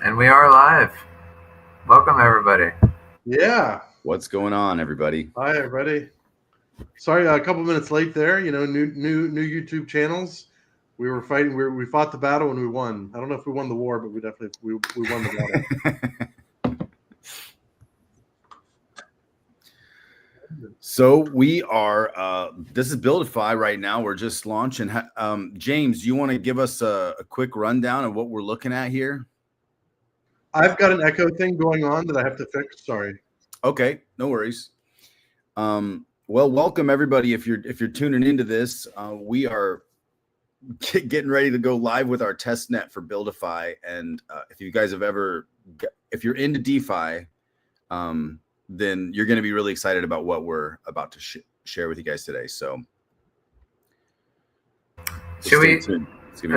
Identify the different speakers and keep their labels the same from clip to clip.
Speaker 1: And we are live. Welcome, everybody.
Speaker 2: Yeah.
Speaker 3: What's going on, everybody?
Speaker 2: Hi, everybody. Sorry, a couple minutes late there. You know, new YouTube channels. We were fighting. We fought the battle and we won. I don't know if we won the war, but we definitely we won the battle.
Speaker 3: So we are. This is BuilDeFi right now. We're just launching. James, you want to give us a quick rundown of what we're looking at here?
Speaker 2: I've got an echo thing going on that I have to fix. Sorry.
Speaker 3: Okay, no worries. Well, welcome everybody. If you're tuning into this, we are getting ready to go live with our test net for BuilDeFi. And if you guys have if you're into DeFi, then you're going to be really excited about what we're about to share with you guys today. So,
Speaker 1: should we? I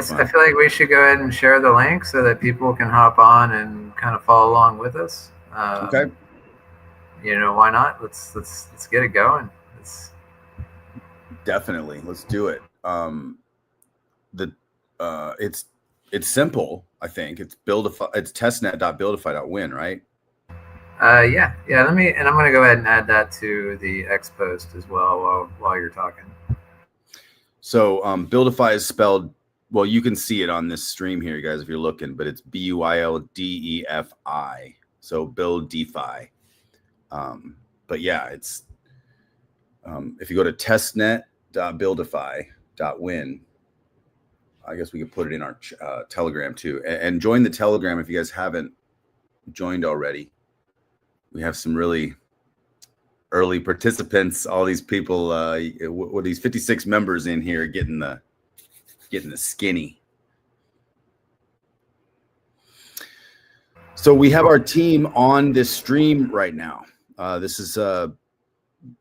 Speaker 1: feel like we should go ahead and share the link so that people can hop on and kind of follow along with us.
Speaker 3: Okay.
Speaker 1: You know, why not? Let's get it going.
Speaker 3: Definitely, let's do it. It's simple. I think it's BuilDeFi. It's testnet.buildify.win, right?
Speaker 1: Yeah. I'm gonna go ahead and add that to the X post as well while you're talking.
Speaker 3: So BuilDeFi is spelled, well, you can see it on this stream here, guys, if you're looking, but it's BuilDeFi. So BuilDeFi. But yeah, it's if you go to testnet.buildify.win, I guess we could put it in our Telegram too, and join the Telegram if you guys haven't joined already. We have some really early participants. All these people, with these 56 members in here, getting the skinny. So we have our team on this stream right now. This is the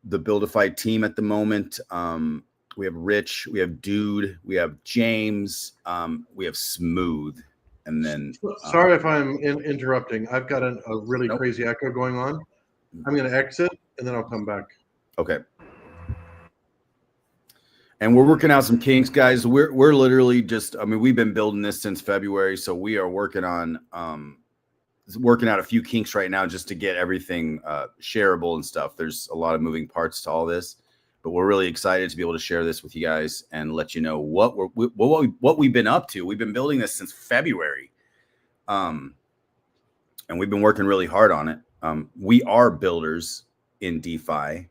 Speaker 3: BuilDeFi team at the moment. We have Rich, we have Dude, we have James, we have Smooth, and then.
Speaker 2: Sorry if I'm interrupting. I've got a really crazy echo going on. I'm going to exit and then I'll come back.
Speaker 3: Okay. And we're working out some kinks, guys. We're literally just. I mean, we've been building this since February, so we are working on working out a few kinks right now just to get everything shareable and stuff. There's a lot of moving parts to all this, but we're really excited to be able to share this with you guys and let you know what we've been up to. We've been building this since February, and we've been working really hard on it. We are builders in DeFi,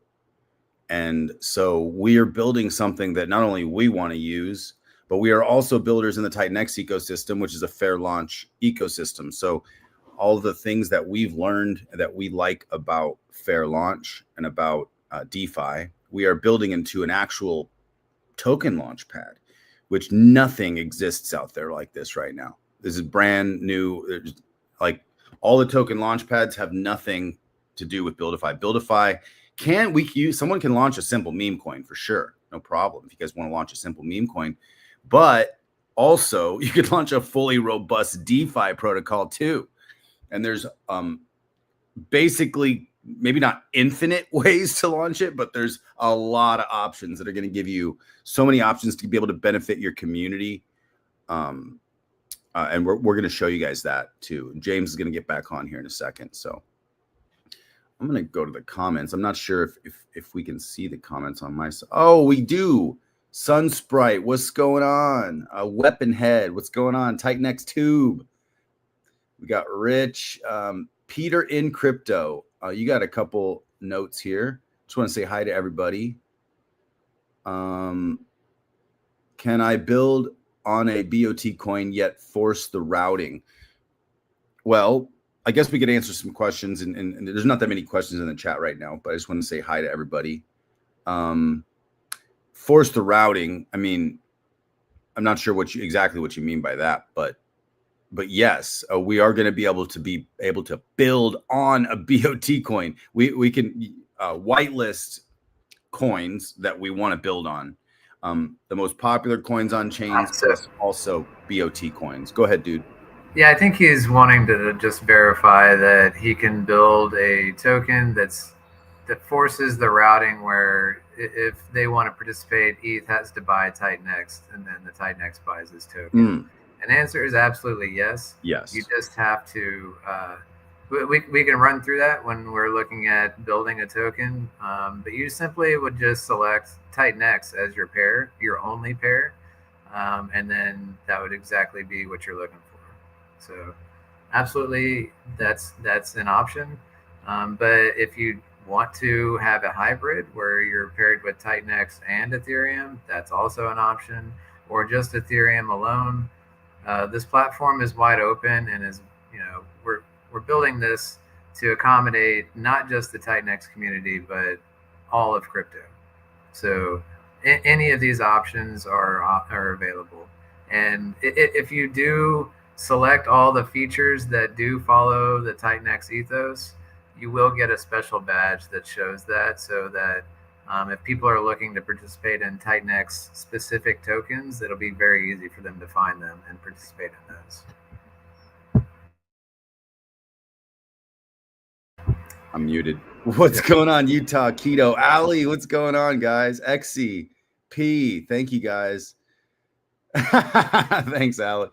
Speaker 3: and so we are building something that not only we want to use, but we are also builders in the Titan X ecosystem, which is a fair launch ecosystem. So all the things that we've learned that we like about fair launch and about DeFi, we are building into an actual token launch pad, which nothing exists out there like this right now. This is brand new. Like all the token launch pads have nothing to do with BuilDeFi. BuilDeFi someone can launch a simple meme coin for sure. No problem. If you guys want to launch a simple meme coin, but also you could launch a fully robust DeFi protocol too. And there's basically maybe not infinite ways to launch it, but there's a lot of options that are going to give you so many options to be able to benefit your community. And we're going to show you guys that too. James is going to get back on here in a second. So I'm going to go to the comments. I'm not sure if we can see the comments on my side. Oh, we do. Sunsprite, what's going on? Weapon Head, what's going on? Titan X Tube. We got Rich, Peter in Crypto. You got a couple notes here. Just want to say hi to everybody. Can I build on a BOT coin yet force the routing? Well, I guess we could answer some questions, and there's not that many questions in the chat right now, but I just want to say hi to everybody. Force the routing. I mean, I'm not sure exactly what you mean by that, but yes, we are going to be able to build on a BOT coin. We can whitelist coins that we want to build on. The most popular coins on chains, plus also BOT coins. Go ahead, dude.
Speaker 1: Yeah, I think he's wanting to just verify that he can build a token that's that forces the routing where if they want to participate, ETH has to buy Titanx, and then the Titanx buys this token. And the answer is absolutely yes.
Speaker 3: Yes.
Speaker 1: You just have to. We can run through that when we're looking at building a token, but you simply would just select Titanx as your pair, your only pair, and then that would exactly be what you're looking for. So, absolutely, that's an option. But if you want to have a hybrid where you're paired with Titanx and Ethereum, that's also an option, or just Ethereum alone. This platform is wide open and is, we're building this to accommodate not just the Titanx community, but all of crypto. So any of these options are available. And if you do select all the features that do follow the Titanx ethos, you will get a special badge that shows that, so that if people are looking to participate in Titanx specific tokens, it'll be very easy for them to find them and participate in those.
Speaker 3: I'm muted. What's going on, Utah Keto? Ali, what's going on, guys? Exy, P, thank you, guys. Thanks, Ali.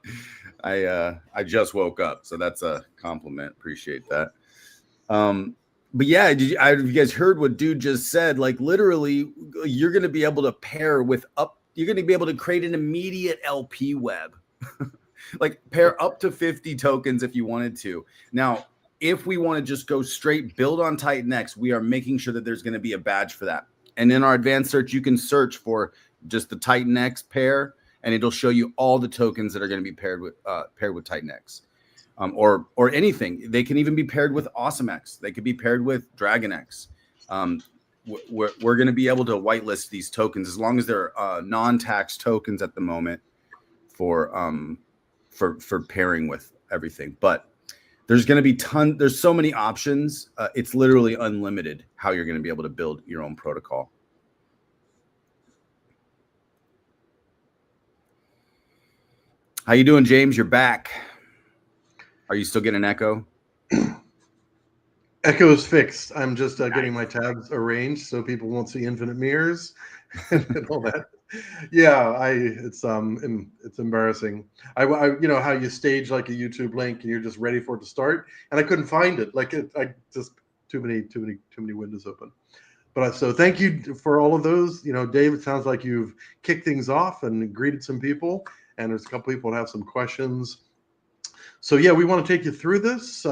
Speaker 3: I just woke up, so that's a compliment. Appreciate that. But yeah, have you guys heard what dude just said? Like, literally, you're going to be able to pair with you're going to be able to create an immediate LP web. Like, pair up to 50 tokens if you wanted to. Now, if we want to just go straight build on Titanx, we are making sure that there's going to be a badge for that. And in our advanced search, you can search for just the Titanx pair, and it'll show you all the tokens that are going to be paired with Titanx. Or anything. They can even be paired with AwesomeX. They could be paired with DragonX. We're going to be able to whitelist these tokens as long as they're non-tax tokens at the moment for pairing with everything. But there's going to be there's so many options. It's literally unlimited how you're going to be able to build your own protocol. How you doing, James? You're back. Are you still getting an echo?
Speaker 2: Echo is fixed. I'm just getting my tabs arranged so people won't see infinite mirrors and all that. Yeah, it's embarrassing. I how you stage like a YouTube link and you're just ready for it to start, and I couldn't find it. Like I just too many windows open. But so thank you for all of those. Dave, it sounds like you've kicked things off and greeted some people, and there's a couple people that have some questions. So yeah, we want to take you through this.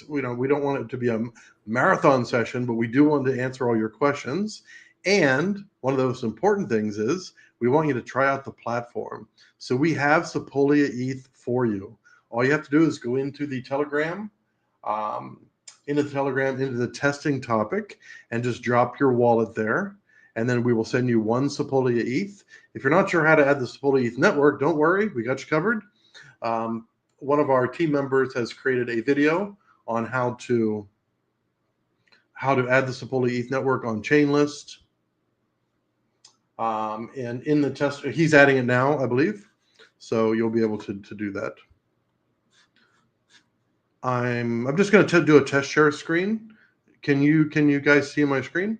Speaker 2: We don't want it to be a marathon session, but we do want to answer all your questions. And one of the most important things is we want you to try out the platform. So we have Sepolia ETH for you. All you have to do is go into the Telegram, into the testing topic, and just drop your wallet there. And then we will send you one Sepolia ETH. If you're not sure how to add the Sepolia ETH network, don't worry, we got you covered. One of our team members has created a video on how to add the Sepolia ETH network on Chainlist. And in the test, he's adding it now, I believe. So you'll be able to do that. I'm just going to do a test share screen. Can you guys see my screen?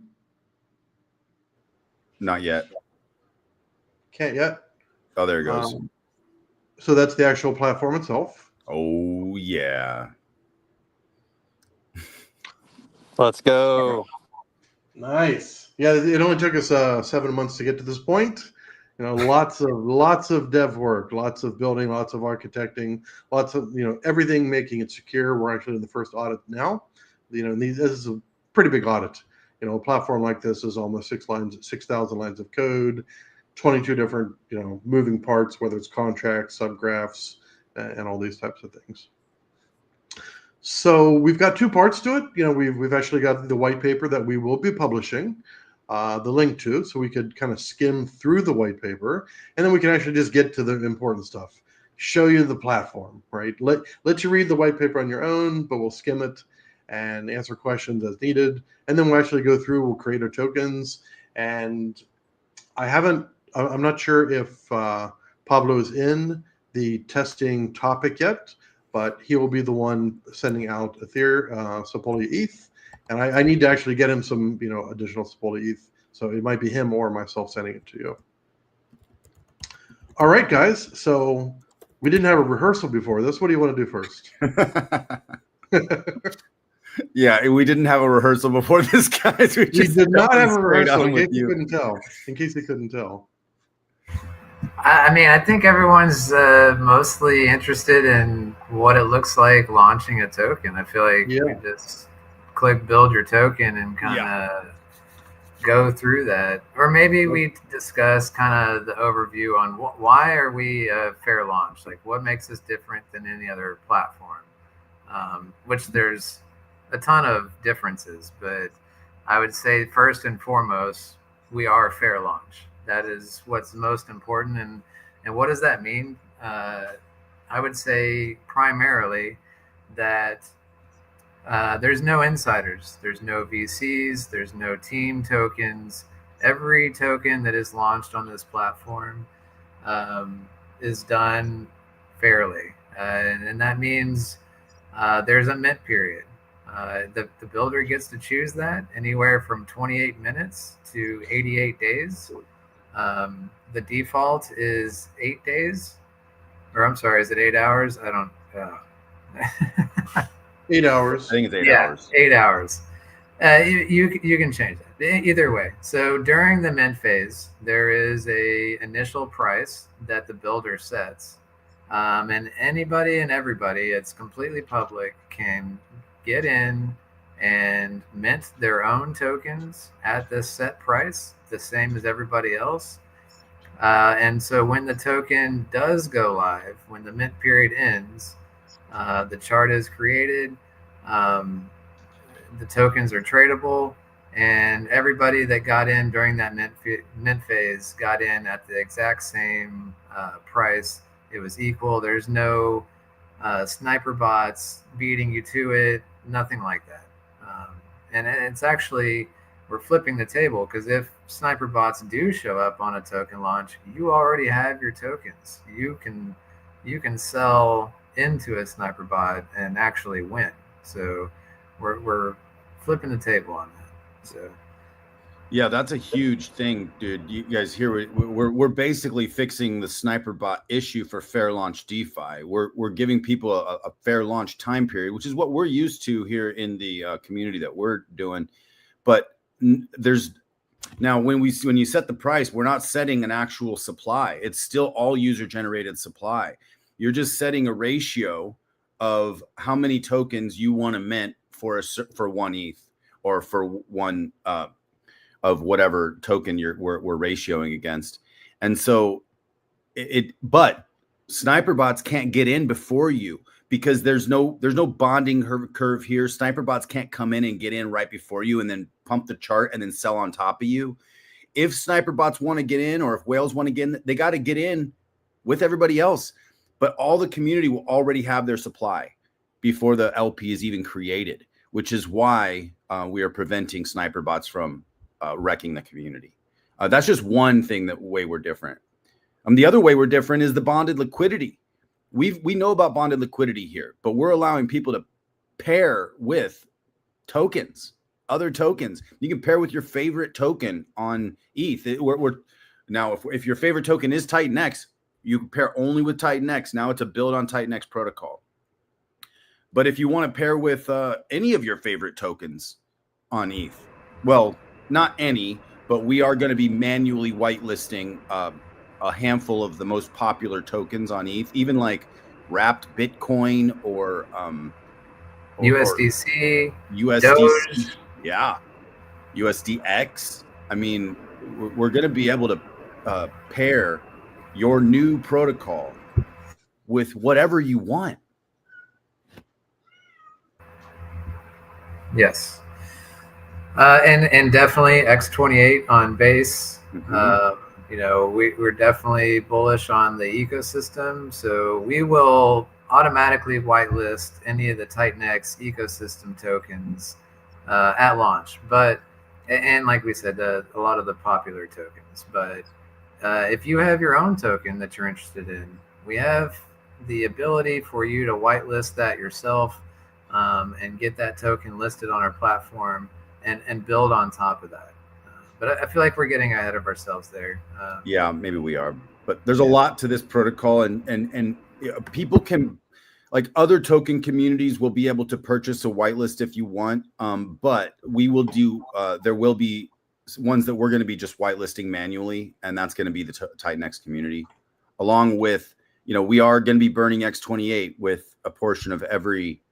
Speaker 3: Not yet.
Speaker 2: Can't yet.
Speaker 3: Oh, there it goes.
Speaker 2: So that's the actual platform itself.
Speaker 3: Oh, yeah.
Speaker 4: Let's go.
Speaker 2: Nice. Yeah, it only took us 7 months to get to this point. Lots of dev work, lots of building, lots of architecting, lots of everything making it secure. We're actually in the first audit now. This is a pretty big audit. A platform like this is almost 6,000 lines of code, 22 different moving parts, whether it's contracts, subgraphs, and all these types of things. So we've got two parts to it. We've actually got the white paper that we will be publishing, the link to, so we could kind of skim through the white paper, and then we can actually just get to the important stuff, show you the platform, right? Let you read the white paper on your own, but we'll skim it and answer questions as needed, and then we'll actually go through. We'll create our tokens, and I'm not sure if Pablo is in the testing topic yet, but he will be the one sending out Sepolia ETH, And I need to actually get him some, additional support ETH. So it might be him or myself sending it to you. All right, guys. So we didn't have a rehearsal before this. What do you want to do first?
Speaker 3: Yeah, we didn't have a rehearsal before this, guys.
Speaker 2: We did not have a rehearsal, in case
Speaker 3: you
Speaker 2: couldn't tell. In case they couldn't tell.
Speaker 1: I mean, I think everyone's mostly interested in what it looks like launching a token. I feel like we just click build your token and kind of go through that. Or maybe we discuss kind of the overview on why are we a fair launch? Like, what makes us different than any other platform? Which there's a ton of differences, but I would say first and foremost, we are a fair launch. That is what's most important. And what does that mean? I would say primarily that there's no insiders, there's no VCs, there's no team tokens. Every token that is launched on this platform is done fairly. And that means there's a mint period. The builder gets to choose that anywhere from 28 minutes to 88 days. The default is 8 days, or I'm sorry, is it 8 hours? I don't know.
Speaker 2: 8 hours.
Speaker 3: I think it's 8 hours.
Speaker 1: 8 hours. You can change that either way. So during the mint phase, there is a initial price that the builder sets, and anybody and everybody, it's completely public, can get in and mint their own tokens at this set price, the same as everybody else. And so when the token does go live, when the mint period ends, the chart is created, the tokens are tradable, and everybody that got in during that mint phase got in at the exact same price. It was equal. There's no sniper bots beating you to it, nothing like that. And it's actually, we're flipping the table, because if sniper bots do show up on a token launch, you already have your tokens. You can sell into a sniper bot and actually win. So we're flipping the table on that. So
Speaker 3: yeah, that's a huge thing, dude. You guys hear we're basically fixing the sniper bot issue for fair launch DeFi. We're giving people a fair launch time period, which is what we're used to here in the community that we're doing. But there's now when you set the price, we're not setting an actual supply. It's still all user generated supply. You're just setting a ratio of how many tokens you want to mint for one ETH, or for one of whatever token we're ratioing against. And so but sniper bots can't get in before you, because there's no bonding curve here. Sniper bots can't come in and get in right before you and then pump the chart and then sell on top of you. If sniper bots want to get in, or if whales want to get in, they got to get in with everybody else. But all the community will already have their supply before the LP is even created, which is why we are preventing sniper bots from wrecking the community. That's just one thing that way we're different. The other way we're different is the bonded liquidity. We know about bonded liquidity here, but we're allowing people to pair with tokens, other tokens. You can pair with your favorite token on ETH. Now, if your favorite token is TitanX, you can pair only with TitanX. Now it's a build on TitanX protocol. But if you want to pair with any of your favorite tokens on ETH, well, not any, but we are going to be manually whitelisting a handful of the most popular tokens on ETH, even like wrapped Bitcoin or
Speaker 1: USDC,
Speaker 3: USDC, yeah, USDX. I mean, we're going to be able to pair your new protocol with whatever you want.
Speaker 1: Yes. And definitely X28 on base. Mm-hmm. We're definitely bullish on the ecosystem. So we will automatically whitelist any of the TitanX ecosystem tokens at launch. And like we said, a lot of the popular tokens. But if you have your own token that you're interested in, we have the ability for you to whitelist that yourself. and get that token listed on our platform and build on top of that. But I feel like we're getting ahead of ourselves there.
Speaker 3: Yeah, maybe we are, but there's a
Speaker 1: Yeah.
Speaker 3: lot to this protocol, and people can, like, other token communities will be able to purchase a whitelist if you want, but we will do there will be ones that we're going to be just whitelisting manually, and that's going to be the Titanx community, along with, we are going to be burning X28 with a portion of every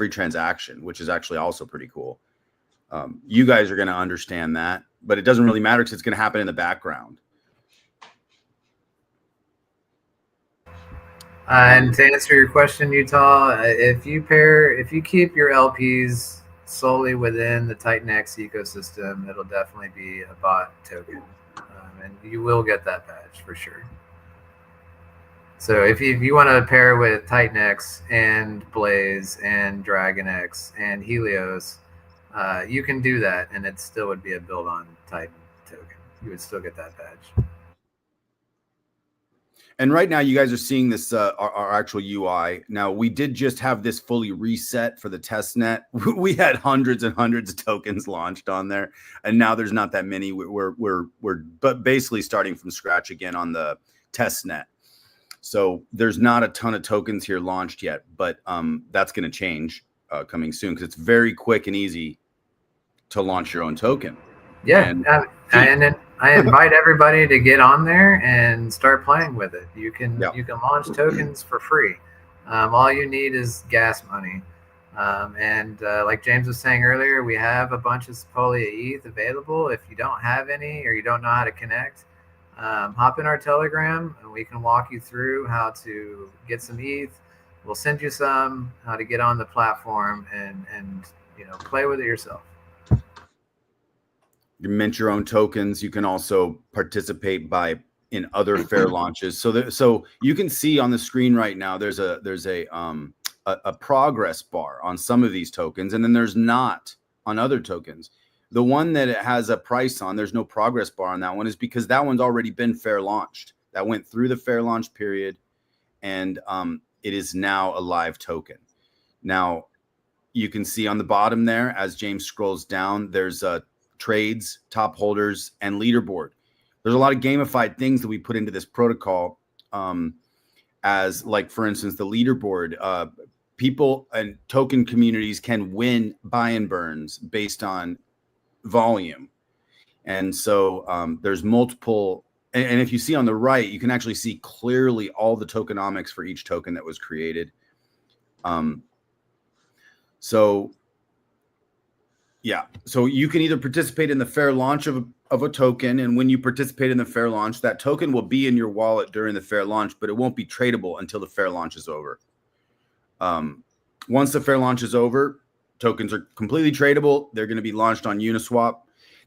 Speaker 3: transaction, which is actually also pretty cool. You guys are going to understand that, but it doesn't really matter because it's going to happen in the background.
Speaker 1: And to answer your question, Utah, if you keep your LPs solely within the Titanx ecosystem, it'll definitely be a bot token, and you will get that badge for sure. So if you want to pair with Titanx and Blaze and DragonX and Helios, you can do that, and it still would be a build on Titan token. You would still get that badge.
Speaker 3: And right now, you guys are seeing this our actual UI. Now, we did just have this fully reset for the test net. We had hundreds and hundreds of tokens launched on there, and now there's not that many. We're but basically starting from scratch again on the test net. So there's not a ton of tokens here launched yet, but that's going to change coming soon, because it's very quick and easy to launch your own token.
Speaker 1: Yeah, and I invite everybody to get on there and start playing with it. You can launch tokens for free. All you need is gas money. And like James was saying earlier, we have a bunch of Sepolia ETH available. If you don't have any or you don't know how to connect, hop in our Telegram and we can walk you through how to get some ETH. We'll send you some, how to get on the platform and play with it yourself.
Speaker 3: You mint your own tokens. You can also participate in other fair launches. So you can see on the screen right now, there's a progress bar on some of these tokens, and then there's not on other tokens. The one that it has a price on, there's no progress bar on that one, is because that one's already been fair launched. That went through the fair launch period, and it is now a live token. Now, you can see on the bottom there, as James scrolls down, there's trades, top holders, and leaderboard. There's a lot of gamified things that we put into this protocol, as, like, for instance, the leaderboard. People and token communities can win buy and burns based on volume. And so there's multiple, and if you see on the right, you can actually see clearly all the tokenomics for each token that was created. So you can either participate in the fair launch of a token, and when you participate in the fair launch, that token will be in your wallet during the fair launch, but it won't be tradable until the fair launch is over. Once the fair launch is over, tokens are completely tradable. They're going to be launched on Uniswap.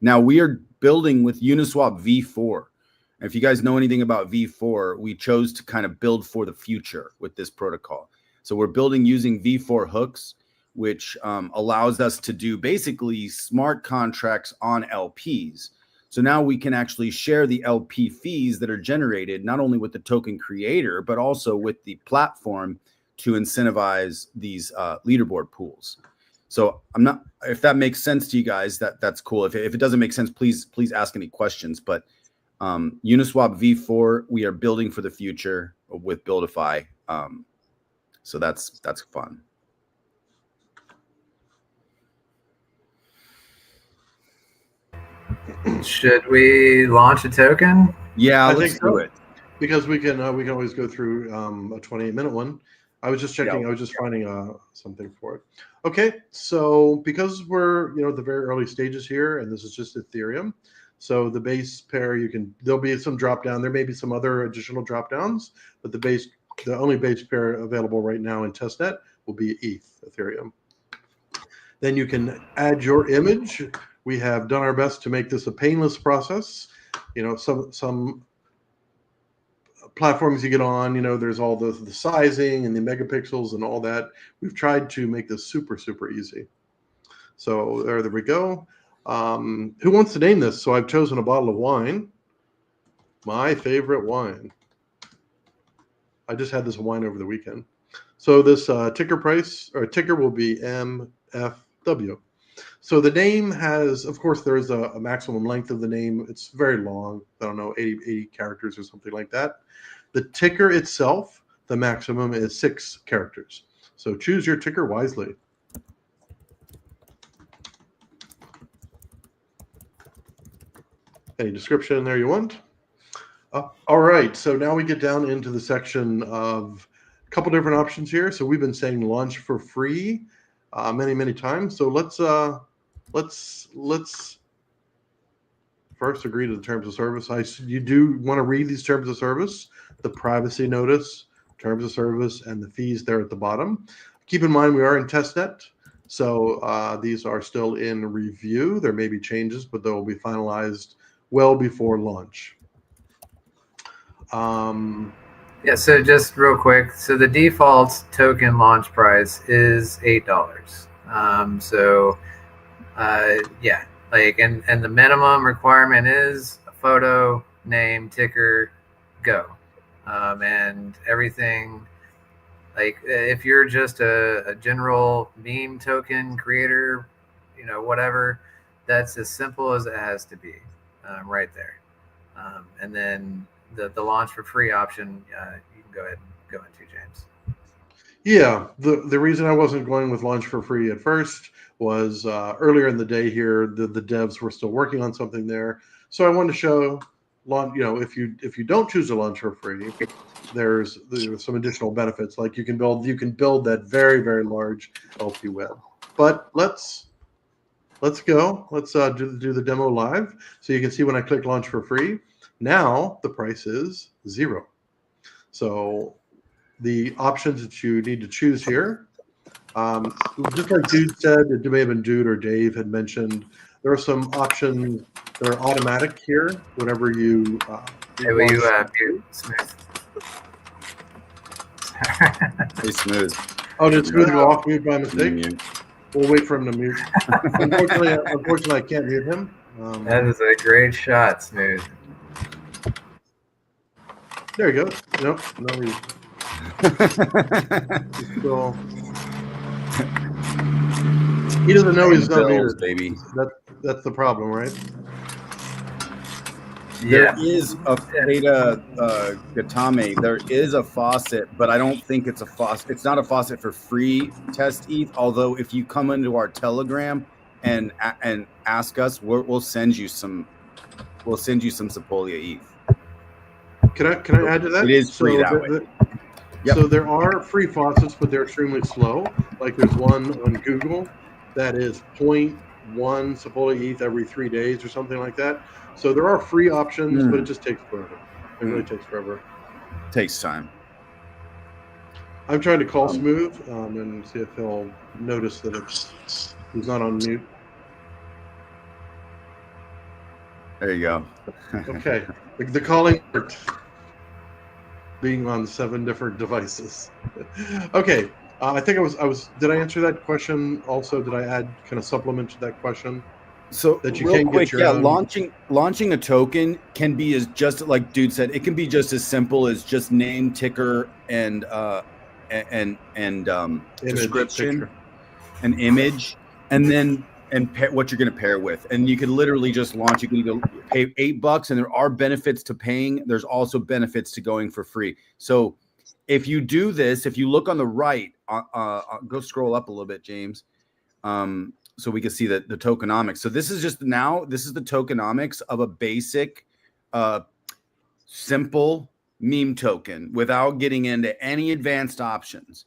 Speaker 3: Now, we are building with Uniswap v4. And if you guys know anything about v4, we chose to kind of build for the future with this protocol. So we're building using v4 hooks, which allows us to do basically smart contracts on LPs. So now we can actually share the LP fees that are generated not only with the token creator, but also with the platform to incentivize these leaderboard pools. So if that makes sense to you guys, that's cool. If it doesn't make sense, please ask any questions. But Uniswap v4, we are building for the future with BuilDeFi. So that's fun.
Speaker 2: Should we launch a token?
Speaker 3: Yeah, let's do it.
Speaker 2: Because we can always go through a 28-minute one. I was just checking. I was just finding something for it. Okay, so because we're at the very early stages here, and this is just Ethereum, so the base pair there'll be some drop down. There may be some other additional drop downs, but the only base pair available right now in testnet will be Ethereum. Then you can add your image. We have done our best to make this a painless process. Some platforms you get on, there's all the sizing and the megapixels and all that. We've tried to make this super, super easy. So there we go. Who wants to name this? So I've chosen a bottle of wine. My favorite wine. I just had this wine over the weekend. So this ticker price or ticker will be MFW. So the name has, of course, there is a maximum length of the name. It's very long. I don't know, 80 characters or something like that. The ticker itself, the maximum is 6 characters. So choose your ticker wisely. Any description in there you want? All right, so now we get down into the section of a couple different options here. So we've been saying launch for free many times. So let's first agree to the terms of service. You do want to read these terms of service, the privacy notice, terms of service, and the fees there at the bottom. Keep in mind we are in testnet, so these are still in review. There may be changes, but they will be finalized well before launch.
Speaker 1: Yeah, so just real quick. So the default token launch price is $8. Yeah, like, and the minimum requirement is a photo, name, ticker, go. And everything, like if you're just a general meme token creator, whatever, that's as simple as it has to be, right there. And then the launch for free option, you can go ahead and go into, James.
Speaker 2: Yeah, the reason I wasn't going with launch for free at first was earlier in the day here, the devs were still working on something there. So I wanted to show launch, if you don't choose to launch for free, there's some additional benefits, like you can build that very large LP web. But let's go. Let's do the demo live. So you can see when I click launch for free, now the price is 0. So the options that you need to choose here, just like Dude said, it may have been Dude or Dave had mentioned, there are some options that are automatic here whenever you
Speaker 1: Hey, will you mute Smooth?
Speaker 3: Hey, Smooth.
Speaker 2: Oh, did Smooth go off mute by mistake?
Speaker 3: Mute.
Speaker 2: We'll wait for him to mute. Unfortunately, I can't mute him.
Speaker 1: That is a great shot, Smooth.
Speaker 2: There you go. Nope, no reason. So, he doesn't know he's not muted,
Speaker 3: baby.
Speaker 2: That's the problem, right?
Speaker 3: There is a Theta Gatame. There is a faucet, but I don't think it's a faucet. It's not a faucet for free test ETH. Although if you come into our Telegram and ask us, we'll send you some. We'll send you some Sepolia ETH.
Speaker 2: Can I add to that?
Speaker 3: It is free that way.
Speaker 2: Yep. So there are free faucets, but they're extremely slow. Like there's one on Google that is 0.1 Sepolia ETH every 3 days or something like that. So there are free options, but it just takes forever. It really takes forever.
Speaker 3: Takes time.
Speaker 2: I'm trying to call Smooth and see if he'll notice that he's not on mute.
Speaker 3: There you go.
Speaker 2: Okay, the calling worked. Being on 7 different devices. Okay, I think I was. Did I answer that question? Also, did I add kind of supplement to that question?
Speaker 3: So
Speaker 2: that you
Speaker 3: real
Speaker 2: can
Speaker 3: quick,
Speaker 2: get your own...
Speaker 3: launching a token can be as just like Dude said. It can be just as simple as just name, ticker, and description, an image, and then what you're going to pair with, and you can literally just launch. You can either pay $8, and there are benefits to paying. There's also benefits to going for free. So if you do this, if you look on the right, go scroll up a little bit, James. So we can see the tokenomics. So this is the tokenomics of a basic, simple meme token without getting into any advanced options.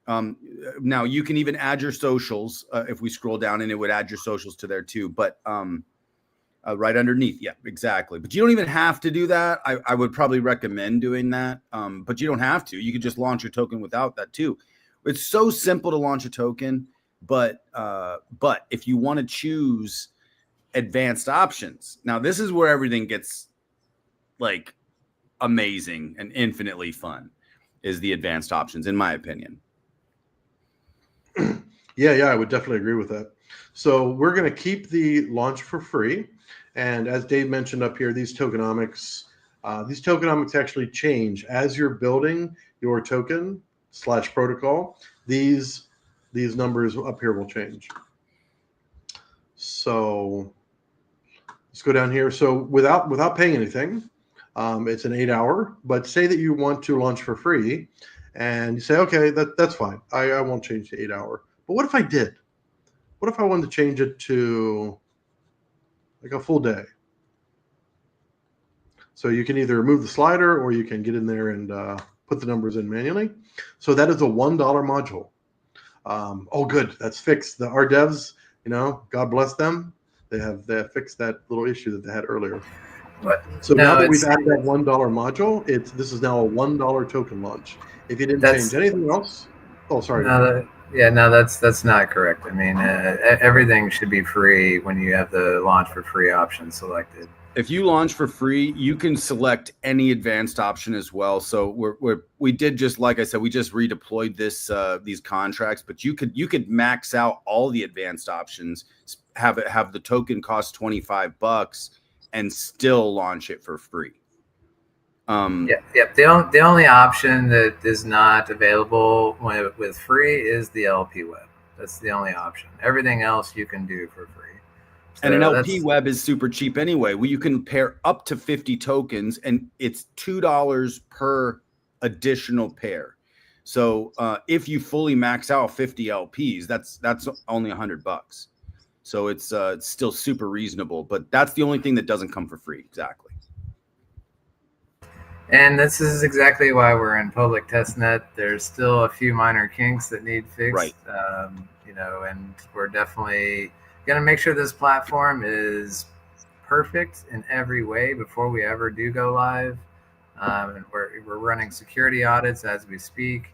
Speaker 3: Now you can even add your socials if we scroll down, and it would add your socials to there too. But right underneath, yeah, exactly. But you don't even have to do that. I would probably recommend doing that, but you don't have to. You could just launch your token without that too. It's so simple to launch a token. But if you want to choose advanced options, now this is where everything gets like amazing and infinitely fun, is the advanced options, in my opinion.
Speaker 2: Yeah, I would definitely agree with that. So we're going to keep the launch for free. And as Dave mentioned up here, these tokenomics actually change as you're building your token. /protocol, these numbers up here will change. So let's go down here. So without paying anything, it's an 8-hour. But say that you want to launch for free, and you say, okay, that's fine. I won't change to 8-hour. But what if I did? What if I wanted to change it to like a full day? So you can either remove the slider or you can get in there and put the numbers in manually. So that is a $1 module. Oh, good. That's fixed. Our devs, God bless them. They have fixed that little issue that they had earlier. So now that we've added that $1 module, this is now a $1 token launch. If you didn't change anything else, sorry.
Speaker 1: That's not correct. I mean, everything should be free when you have the launch for free option selected.
Speaker 3: If you launch for free, you can select any advanced option as well. So we did just, like I said, we just redeployed these contracts, but you could max out all the advanced options, have the token cost $25 and still launch it for free.
Speaker 1: The only option that is not available with free is the LP web. That's the only option. Everything else you can do for free.
Speaker 3: And an LP web is super cheap anyway. You can pair up to 50 tokens, and it's $2 per additional pair. So if you fully max out 50 LPs, that's only $100. So it's still super reasonable. But that's the only thing that doesn't come for free. Exactly.
Speaker 1: And this is exactly why we're in public testnet. There's still a few minor kinks that need fixed,
Speaker 3: right.
Speaker 1: And we're definitely going to make sure this platform is perfect in every way before we ever do go live. And we're running security audits as we speak.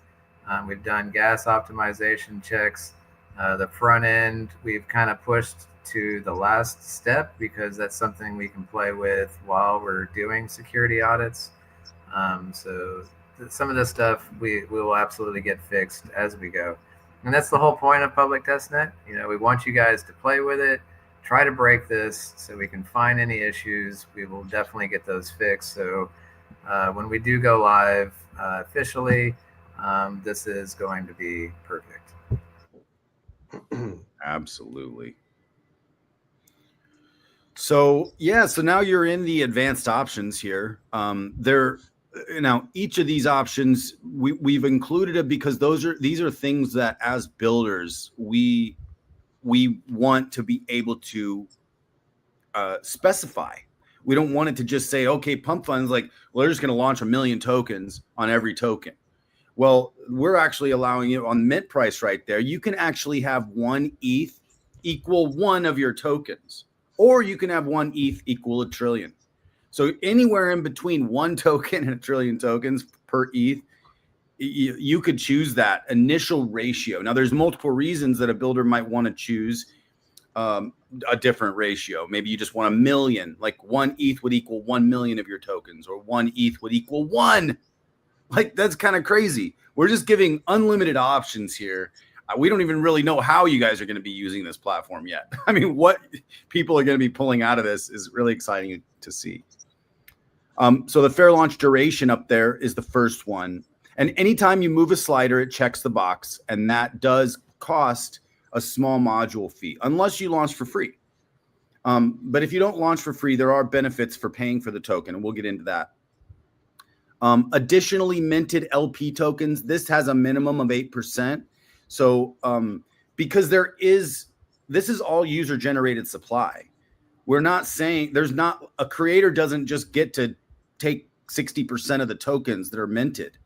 Speaker 1: We've done gas optimization checks. The front end, we've kind of pushed to the last step because that's something we can play with while we're doing security audits. So some of this stuff we will absolutely get fixed as we go. And that's the whole point of public testnet. We want you guys to play with it, try to break this so we can find any issues. We will definitely get those fixed. So when we do go live officially, this is going to be perfect.
Speaker 3: Absolutely. So now you're in the advanced options here. Now each of these options we've included it because these are things that as builders we want to be able to specify. We don't want it to just say, okay, pump funds they're just going to launch 1 million tokens on every token. Well, we're actually allowing it on mint price right there. You can actually have 1 ETH equal 1 of your tokens, or you can have 1 ETH equal 1 trillion. So anywhere in between 1 token and 1 trillion tokens per ETH, you could choose that initial ratio. Now, there's multiple reasons that a builder might want to choose a different ratio. Maybe you just want 1 million, like 1 ETH would equal 1 million of your tokens, or 1 ETH would equal 1. That's kind of crazy. We're just giving unlimited options here. We don't even really know how you guys are going to be using this platform yet. I mean, what people are going to be pulling out of this is really exciting to see. So the fair launch duration up there is the first one. And anytime you move a slider, it checks the box. And that does cost a small module fee, unless you launch for free. But if you don't launch for free, there are benefits for paying for the token. And we'll get into that. Additionally minted LP tokens, this has a minimum of 8%. So because this is all user generated supply. We're not saying a creator doesn't just get to take 60% of the tokens that are minted.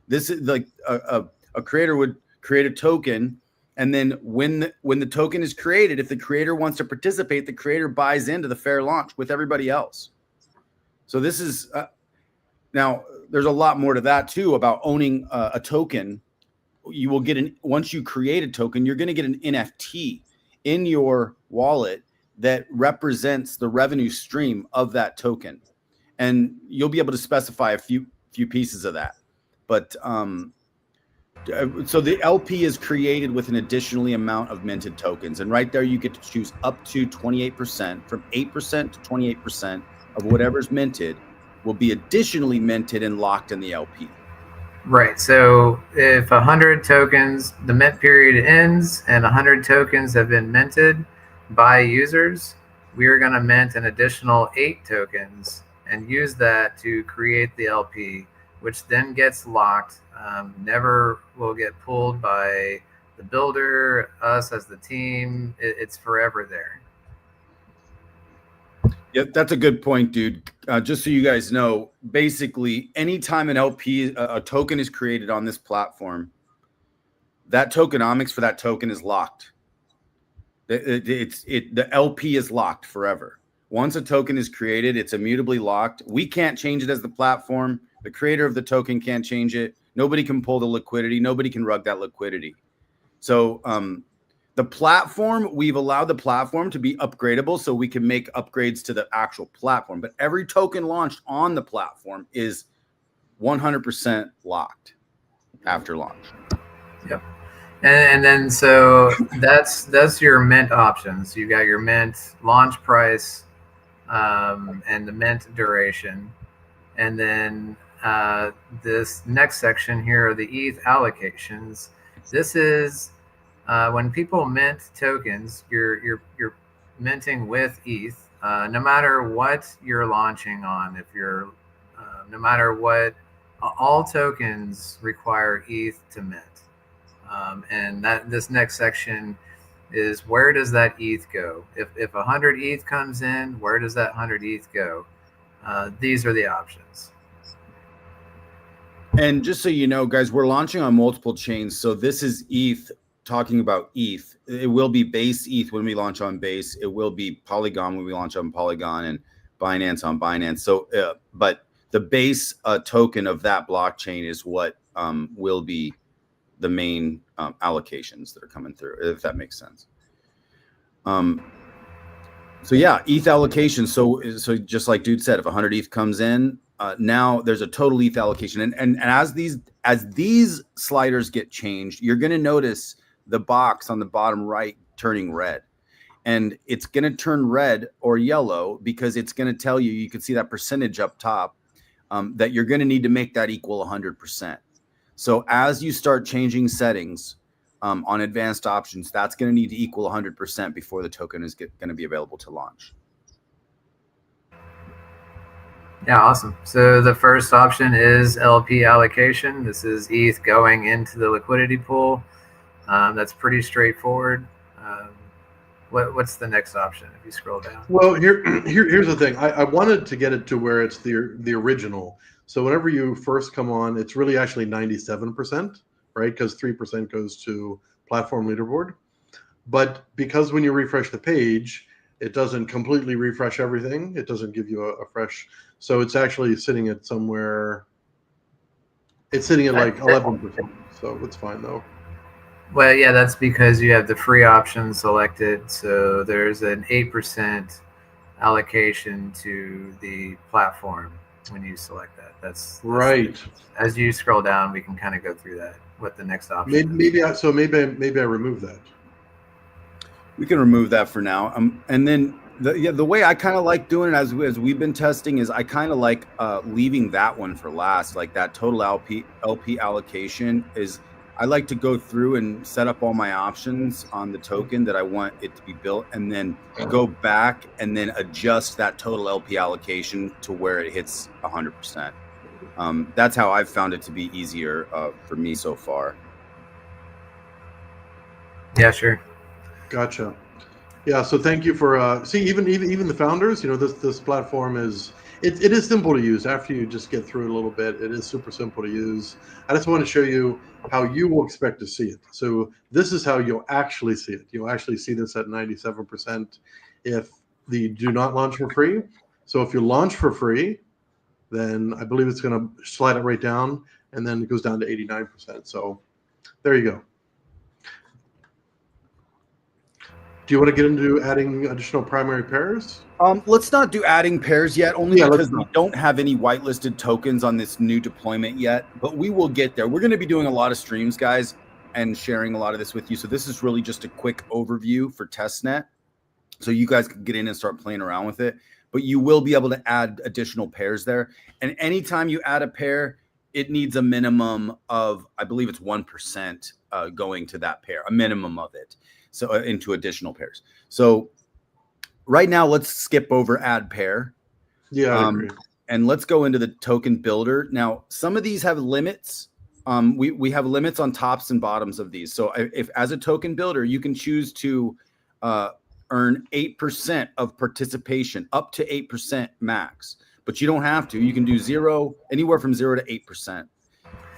Speaker 3: This is like a creator would create a token, and then when the token is created, if the creator wants to participate, the creator buys into the fair launch with everybody else. So this is now there's a lot more to that too about owning a token. You will get once you create a token, you're going to get an NFT in your wallet that represents the revenue stream of that token. And you'll be able to specify a few pieces of that. But so the LP is created with an additionally amount of minted tokens. And right there, you get to choose up to 28%, from 8% to 28% of whatever's minted will be additionally minted and locked in the LP.
Speaker 1: Right. So if 100 tokens, the mint period ends and 100 tokens have been minted by users, we are going to mint an additional 8 tokens and use that to create the LP, which then gets locked, never will get pulled by the builder, us as the team. It's forever there.
Speaker 3: Yeah, that's a good point, dude. Just so you guys know, basically, anytime an LP, a token is created on this platform, that tokenomics for that token is locked. The LP is locked forever. Once a token is created, it's immutably locked. We can't change it as the platform. The creator of the token can't change it. Nobody can pull the liquidity. Nobody can rug that liquidity. So the platform, we've allowed the platform to be upgradable so we can make upgrades to the actual platform. But every token launched on the platform is 100% locked after launch.
Speaker 1: Yep. And then so that's your mint options. You got your mint launch price, and the mint duration, and then this next section here are the ETH allocations. This is when people mint tokens, you're minting with ETH. No matter what you're launching on, if you're no matter what, all tokens require ETH to mint. And that this next section is where does that ETH go? If 100 ETH comes in, where does that 100 ETH go? These are the options.
Speaker 3: And just so you know, guys, we're launching on multiple chains. So this is ETH talking about ETH. It will be base ETH when we launch on base. It will be Polygon when we launch on Polygon, and Binance on Binance. So, but the base token of that blockchain is what will be the main allocations that are coming through, if that makes sense. So yeah, ETH allocation. So just like dude said, if 100 ETH comes in, now there's a total ETH allocation, and as these sliders get changed, you're going to notice the box on the bottom right turning red, and it's going to turn red or yellow because it's going to tell you. You can see that percentage up top, that you're going to need to make that equal 100%. So as you start changing settings on advanced options, that's going to need to equal 100% before the token is going to be available to launch.
Speaker 1: Yeah, awesome. So the first option is LP allocation. This is ETH going into the liquidity pool. That's pretty straightforward. What's the next option if you scroll down?
Speaker 2: Well, here's the thing. I wanted to get it to where it's the original. So whenever you first come on, it's really actually 97%, right? Because 3% goes to platform leaderboard. But because when you refresh the page, it doesn't completely refresh everything. It doesn't give you a fresh. So it's actually sitting at somewhere. It's sitting at like 11%. So it's fine though.
Speaker 1: Well, yeah, that's because you have the free option selected. So there's an 8% allocation to the platform when you select that. That's
Speaker 2: right.
Speaker 1: As you scroll down, we can kind of go through that. What the next option?
Speaker 2: Maybe I remove that.
Speaker 3: We can remove that for now. And then the way I kind of like doing it as we've been testing is I kind of like leaving that one for last, like that total LP allocation is. I like to go through and set up all my options on the token that I want it to be built, and then go back and then adjust that total LP allocation to where it hits 100%. That's how I've found it to be easier for me so far.
Speaker 1: Yeah, sure.
Speaker 2: Gotcha. Yeah, so thank you for even the founders. This platform is it is simple to use. After you just get through it a little bit, it is super simple to use. I just want to show you how you will expect to see it. So this is how you'll actually see it. You'll actually see this at 97% if the do not launch for free. So if you launch for free, then I believe it's going to slide it right down, and then it goes down to 89%. So there you go. Do you want to get into adding additional primary pairs?
Speaker 3: Let's not do adding pairs yet, only because we don't have any whitelisted tokens on this new deployment yet, but we will get there. We're going to be doing a lot of streams, guys, and sharing a lot of this with you. So this is really just a quick overview for testnet, so you guys can get in and start playing around with it. But you will be able to add additional pairs there. And anytime you add a pair, it needs a minimum of, I believe it's 1% going to that pair, a minimum of it. So into additional pairs. So right now, let's skip over add pair.
Speaker 2: Yeah, I agree.
Speaker 3: And let's go into the token builder. Now, some of these have limits. We have limits on tops and bottoms of these. So if as a token builder, you can choose to earn 8% of participation, up to 8% max. But you don't have to. You can do anywhere from 0 to 8%.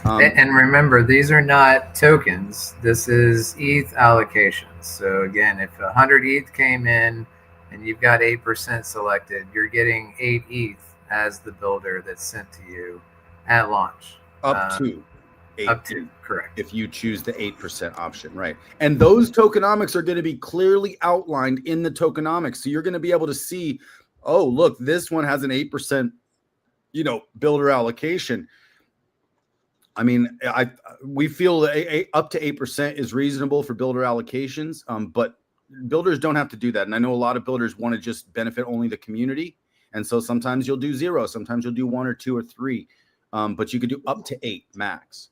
Speaker 1: And remember, these are not tokens. This is ETH allocations. So again, if 100 ETH came in and you've got 8% selected, you're getting 8 ETH as the builder that's sent to you at launch.
Speaker 3: Up to 8.
Speaker 1: Up to, correct.
Speaker 3: If you choose the 8% option, right? And those tokenomics are going to be clearly outlined in the tokenomics. So you're going to be able to see, oh, look, this one has an 8%, builder allocation. I mean, we feel that up to 8% is reasonable for builder allocations, but builders don't have to do that. And I know a lot of builders want to just benefit only the community. And so sometimes you'll do 0, sometimes you'll do 1 or 2 or 3, but you could do up to 8 max.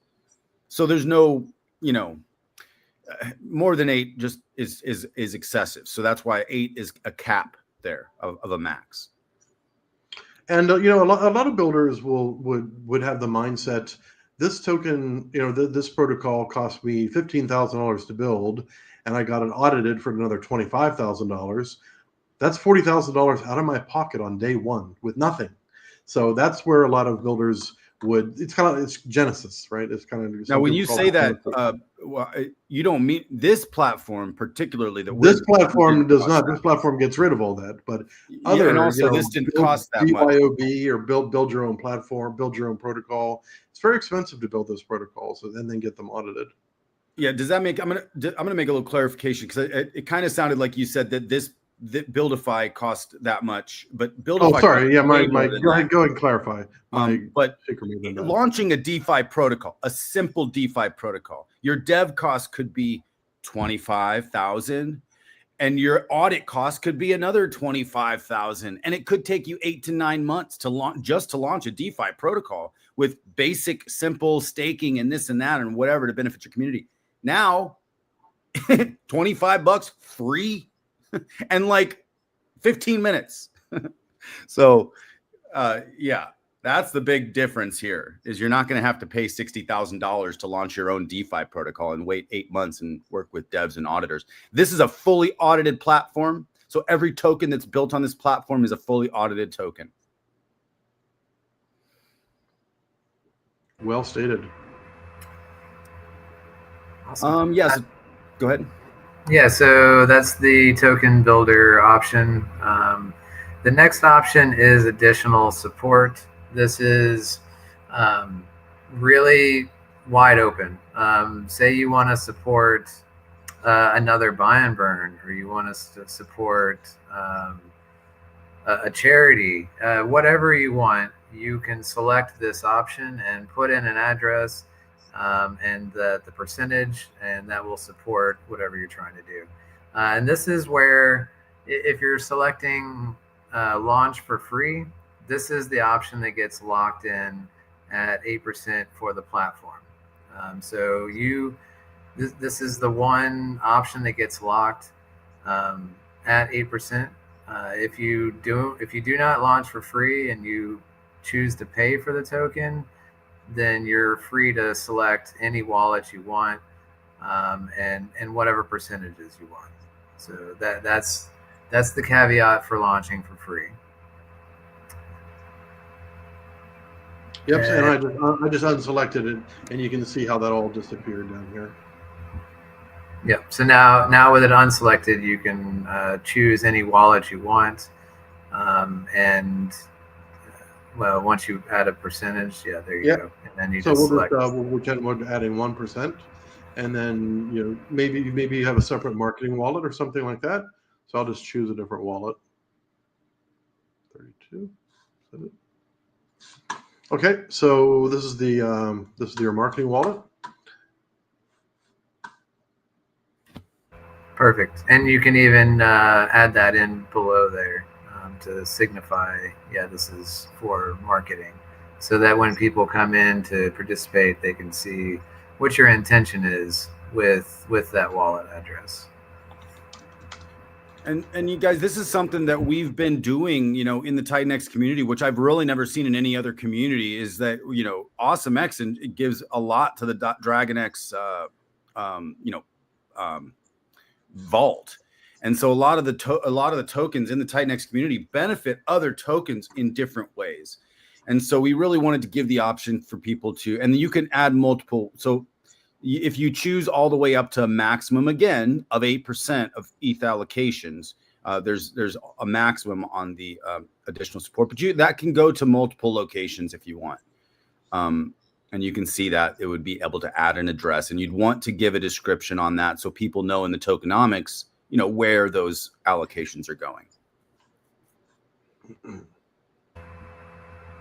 Speaker 3: So there's no, more than 8 just is excessive. So that's why 8 is a cap there of a max.
Speaker 2: And a lot of builders would have the mindset, this token, this protocol cost me $15,000 to build, and I got it audited for another $25,000. That's $40,000 out of my pocket on day one with nothing. So that's where a lot of builders it's Genesis, right? It's kind of
Speaker 3: now when you say that, you don't mean this platform particularly.
Speaker 2: This platform does not. This platform gets rid of all that, but other
Speaker 3: and also this didn't cost that much.
Speaker 2: BYOB or build your own platform, build your own protocol. It's very expensive to build those protocols and then get them audited.
Speaker 3: Yeah, does that make? I'm gonna make a little clarification because it kind of sounded like you said that BuilDeFi cost that much, but BuilDeFi.
Speaker 2: Oh, sorry. Yeah, my go ahead and clarify.
Speaker 3: But launching a DeFi protocol, a simple DeFi protocol, your dev cost could be 25,000, and your audit cost could be another 25,000, and it could take you 8 to 9 months to launch a DeFi protocol with basic, simple staking and this and that and whatever to benefit your community. Now, $25 free. And like 15 minutes. So, yeah, that's the big difference here is you're not going to have to pay $60,000 to launch your own DeFi protocol and wait 8 months and work with devs and auditors. This is a fully audited platform. So every token that's built on this platform is a fully audited token.
Speaker 2: Well stated.
Speaker 1: Awesome.
Speaker 3: Yes. Go ahead.
Speaker 1: Yeah, so that's the token builder option. The next option is additional support. This is really wide open. Say you want to support another buy and burn, or you want us to support a charity, whatever you want, you can select this option and put in an address and the percentage, and that will support whatever you're trying to do. And this is where, if you're selecting launch for free, this is the option that gets locked in at 8% for the platform. So this is the one option that gets locked at 8%. If you do not launch for free and you choose to pay for the token, then you're free to select any wallet you want and whatever percentages you want. So that's the caveat for launching for free.
Speaker 2: Yep, and I just unselected it, and you can see how that all disappeared down here.
Speaker 1: Yep. So now with it unselected, you can choose any wallet you want, and well, once you add a percentage, yeah, there you go, and then you just select.
Speaker 2: We'll add in 1%, and then maybe you have a separate marketing wallet or something like that. So I'll just choose a different wallet. 32. Okay, so this is your marketing wallet.
Speaker 1: Perfect, and you can even add that in below there to signify, yeah, this is for marketing. so that when people come in to participate, they can see what your intention is with that wallet address.
Speaker 3: And you guys, this is something that we've been doing, in the Titan community, which I've really never seen in any other community, is that, AwesomeX, and it gives a lot to the DragonX, vault. And so a lot of the tokens in the Titan community benefit other tokens in different ways. And so we really wanted to give the option for people to, and you can add multiple. So if you choose all the way up to a maximum, again, of 8% of ETH allocations, there's a maximum on the additional support, but that can go to multiple locations if you want. And you can see that it would be able to add an address, and you'd want to give a description on that so people know in the tokenomics, where those allocations are going.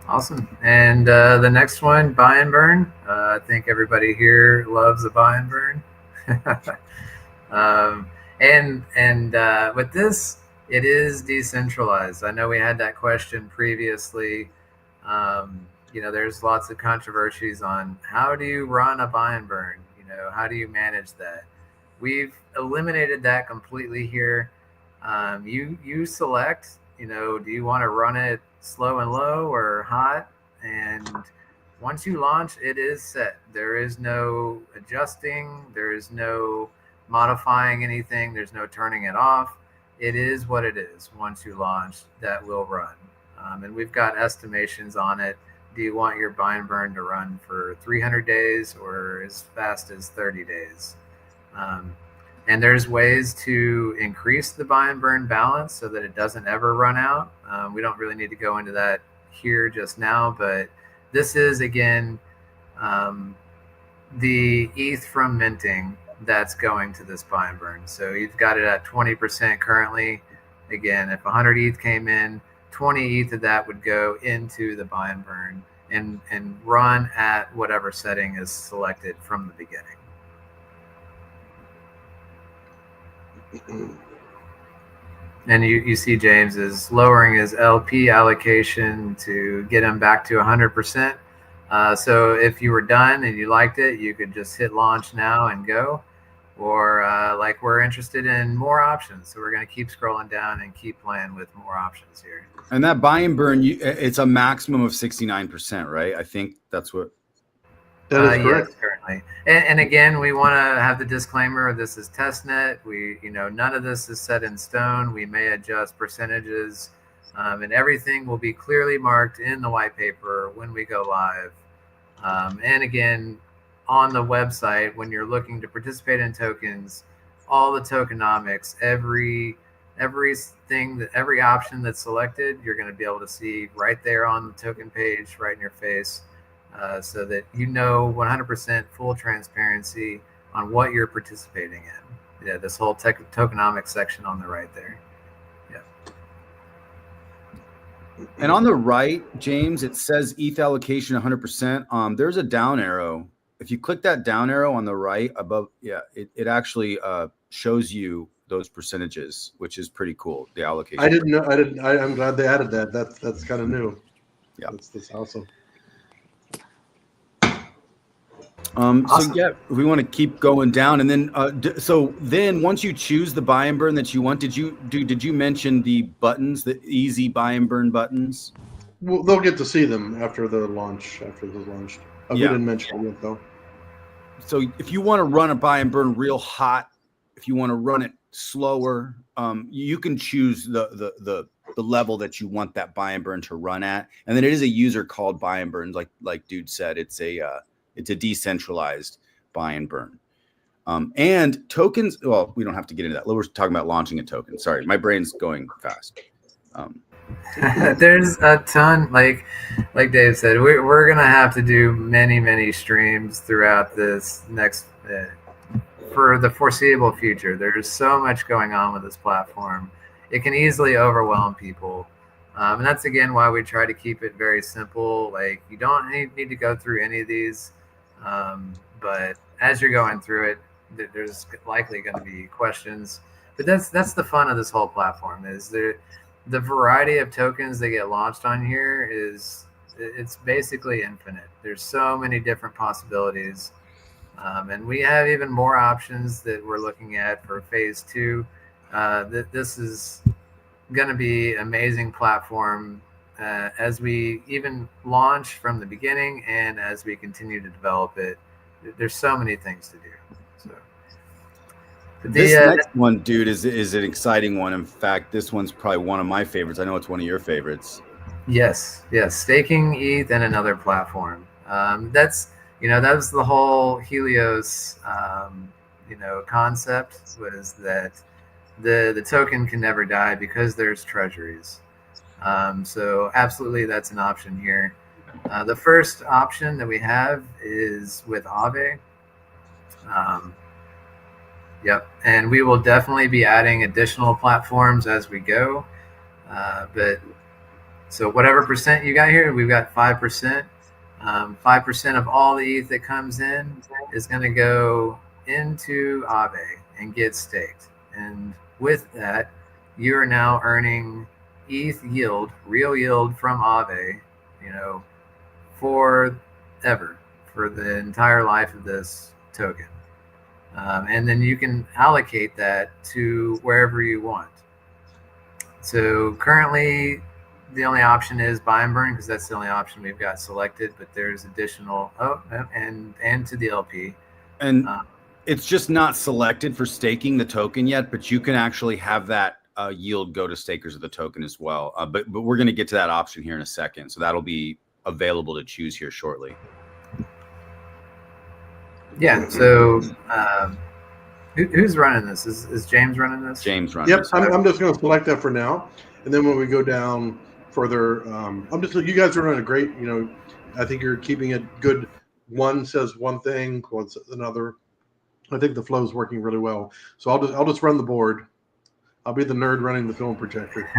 Speaker 1: Awesome. And the next one, buy and burn. I think everybody here loves a buy and burn. And with this, it is decentralized. I know we had that question previously. There's lots of controversies on how do you run a buy and burn? How do you manage that? We've eliminated that completely here. You select, do you want to run it slow and low or hot? And once you launch, it is set. There is no adjusting. There is no modifying anything. There's no turning it off. It is what it is. Once you launch, that will run. And we've got estimations on it. Do you want your buy and burn to run for 300 days or as fast as 30 days? And there's ways to increase the buy and burn balance so that it doesn't ever run out. We don't really need to go into that here just now, but this is, again, the ETH from minting that's going to this buy and burn. So you've got it at 20% currently. Again, if 100 ETH came in, 20 ETH of that would go into the buy and burn and run at whatever setting is selected from the beginning. And you see James is lowering his LP allocation to get him back to 100%. So if you were done and you liked it, you could just hit launch now and go. Or like we're interested in more options. So we're going to keep scrolling down and keep playing with more options here.
Speaker 3: And that buy and burn, it's a maximum of 69%, right? I think that's what.
Speaker 2: That is correct.
Speaker 1: Yes, currently. And again, we want to have the disclaimer, this is testnet. None of this is set in stone. We may adjust percentages, and everything will be clearly marked in the white paper when we go live. And again, on the website, when you're looking to participate in tokens, all the tokenomics, every option that's selected, you're going to be able to see right there on the token page, right in your face, so that 100% full transparency on what you're participating in. Yeah, this whole tokenomics section on the right there. Yeah.
Speaker 3: And on the right, James, it says ETH allocation 100%. There's a down arrow. If you click that down arrow on the right above, it actually shows you those percentages, which is pretty cool. The allocation.
Speaker 2: I didn't know. I'm glad they added that. That's kind of new.
Speaker 3: Yeah,
Speaker 2: that's awesome.
Speaker 3: Awesome. So yeah, we want to keep going down, and then so then once you choose the buy and burn that you want, did you mention the buttons, the easy buy and burn buttons?
Speaker 2: Well, they'll get to see them after the launch. After it was launched, we didn't mention it yet, though.
Speaker 3: So if you want to run a buy and burn real hot, if you want to run it slower, you can choose the level that you want that buy and burn to run at, and then it is a user called buy and burn, like Dude said, it's a decentralized buy and burn. And tokens, well, we don't have to get into that. We're talking about launching a token. Sorry, my brain's going fast.
Speaker 1: There's a ton, like Dave said, we're going to have to do many streams throughout this next, for the foreseeable future. There's so much going on with this platform. It can easily overwhelm people. And that's, again, why we try to keep it very simple. Like, you don't need to go through any of these. But as you're going through it, there's likely going to be questions. But that's the fun of this whole platform, is the variety of tokens that get launched on here is It's basically infinite. There's so many different possibilities. And we have even more options that we're looking at for phase 2. This is going to be amazing platform as we even launch from the beginning and as we continue to develop it. There's so many things to do. So
Speaker 3: this next one, dude, is an exciting one. In fact, this one's probably one of my favorites. I know it's one of your favorites.
Speaker 1: Yes, staking ETH and another platform. That was the whole Helios concept, was that the token can never die because there's treasuries. So absolutely, that's an option here. The first option that we have is with Aave. Yep, and we will definitely be adding additional platforms as we go. So whatever percent you got here, we've got 5%. 5% of all the ETH that comes in is going to go into Aave and get staked. And with that, you are now earning ETH yield, real yield from Aave, forever, for the entire life of this token. And then you can allocate that to wherever you want. So currently, the only option is buy and burn, because that's the only option we've got selected. But there's additional and to the LP.
Speaker 3: And it's just not selected for staking the token yet, but you can actually have that yield go to stakers of the token as well. But we're going to get to that option here in a second. So that'll be available to choose here shortly.
Speaker 1: Yeah. So who's running this? Is James running this?
Speaker 3: James running.
Speaker 2: Yep.
Speaker 3: This.
Speaker 2: I'm just going to select that for now, and then when we go down further, you guys are doing a great. I think you're keeping it good. One says one thing, one says another. I think the flow is working really well. So I'll just run the board. I'll be the nerd running the film projector.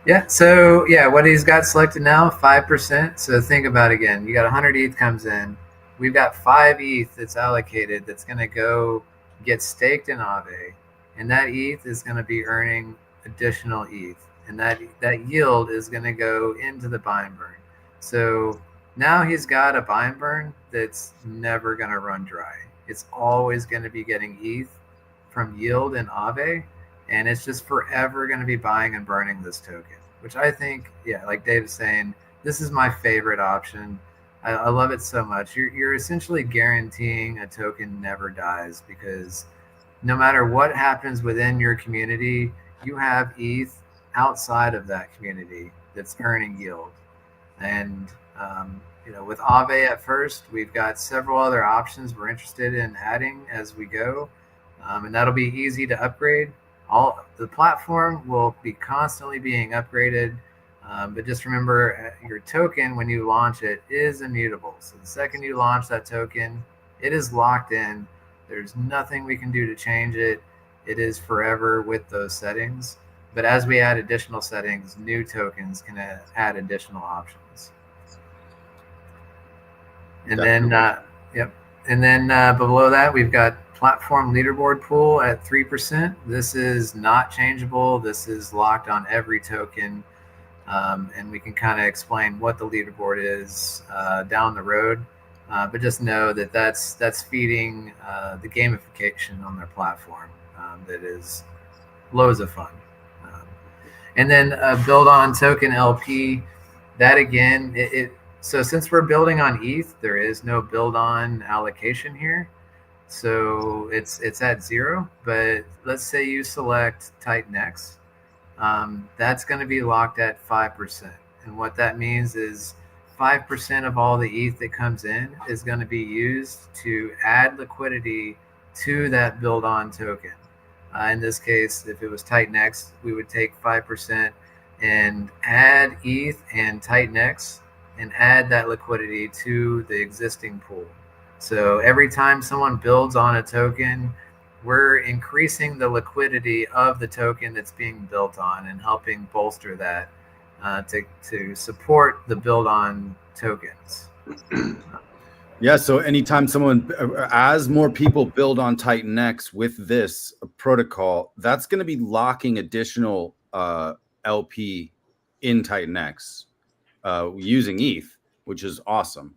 Speaker 1: Yeah. So what he's got selected now, 5%. So think about it again. You got 100 ETH comes in. We've got 5 ETH that's allocated that's going to go get staked in Aave, and that ETH is going to be earning additional ETH, and that yield is going to go into the buy and burn. So now he's got a buy and burn that's never going to run dry. It's always going to be getting ETH from yield in Aave, and it's just forever going to be buying and burning this token, which I think, like Dave's saying, this is my favorite option. I love it so much. You're essentially guaranteeing a token never dies, because no matter what happens within your community, you have ETH outside of that community that's earning yield. And with Aave at first, we've got several other options we're interested in adding as we go, and that'll be easy to upgrade. The platform will be constantly being upgraded. But just remember, your token, when you launch it, is immutable. So the second you launch that token, it is locked in. There's nothing we can do to change it. It is forever with those settings. But as we add additional settings, new tokens can add additional options. And then, And then below that, we've got platform leaderboard pool at 3%. This is not changeable. This is locked on every token. And we can kind of explain what the leaderboard is down the road, but just know that that's feeding the gamification on their platform. That is loads of fun. And then build on token LP. That again, so since we're building on ETH, there is no build on allocation here. So it's at 0. But let's say you select Titan X. That's going to be locked at 5%. And what that means is 5% of all the ETH that comes in is going to be used to add liquidity to that build on token. In this case, if it was Titan X, we would take 5% and add ETH and Titan X and add that liquidity to the existing pool. So every time someone builds on a token, we're increasing the liquidity of the token that's being built on and helping bolster that to support the build on tokens.
Speaker 3: Yeah, so anytime as more people build on Titan X with this protocol, that's going to be locking additional LP in Titan X. using ETH, which is awesome.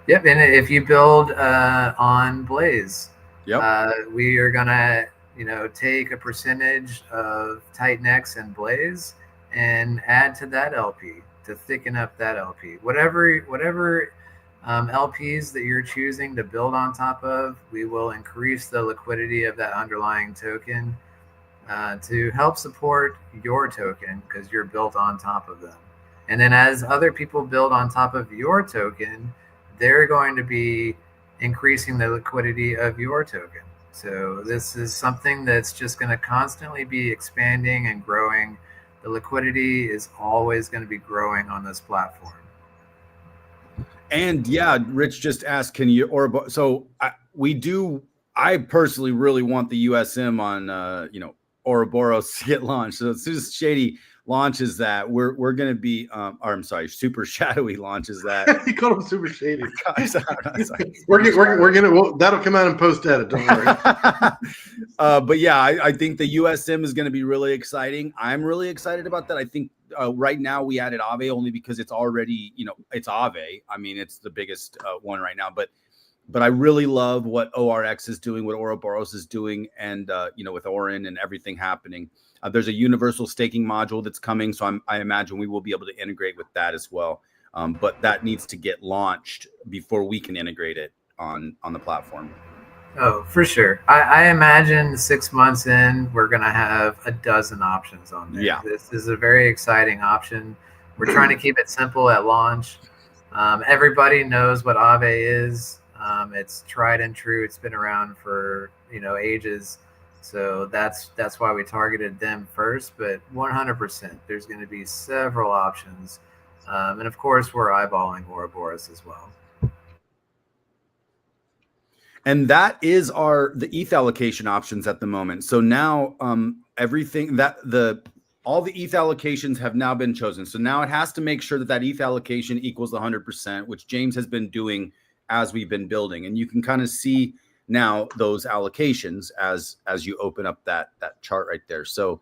Speaker 1: Yep, and if you build on Blaze,
Speaker 3: Yep.
Speaker 1: we are gonna, take a percentage of Titanx and Blaze and add to that LP to thicken up that LP. Whatever LPs that you're choosing to build on top of, we will increase the liquidity of that underlying token to help support your token because you're built on top of them. And then as other people build on top of your token, they're going to be increasing the liquidity of your token. So this is something that's just going to constantly be expanding and growing. The liquidity is always going to be growing on this platform.
Speaker 3: And yeah, Rich just asked, can you, or so I personally really want the USM on, Ouroboros to get launched. So as soon as Shady launches that, we're going to be, or I'm sorry, Super Shadowy launches that.
Speaker 2: You call him Super Shady.
Speaker 3: Sorry.
Speaker 2: We're gonna that'll come out in post edit. Don't worry.
Speaker 3: But yeah, I think the USM is going to be really exciting. I'm really excited about that. I think right now we added Aave only because it's already, it's Aave. I mean, it's the biggest one right now, but I really love what ORX is doing, what Ouroboros is doing, and with Orin and everything happening. There's a universal staking module that's coming, so I imagine we will be able to integrate with that as well. But that needs to get launched before we can integrate it on the platform.
Speaker 1: Oh, for sure. I imagine 6 months in, we're going to have a dozen options on there.
Speaker 3: Yeah.
Speaker 1: This is a very exciting option. We're trying to keep it simple at launch. Everybody knows what Aave is. It's tried and true. It's been around for, ages. So that's why we targeted them first. But 100%, there's going to be several options. And of course, we're eyeballing Ouroboros as well.
Speaker 3: And that is the ETH allocation options at the moment. So now everything all the ETH allocations have now been chosen. So now it has to make sure that ETH allocation equals 100%, which James has been doing as we've been building. And you can kind of see now those allocations as you open up that chart right there. So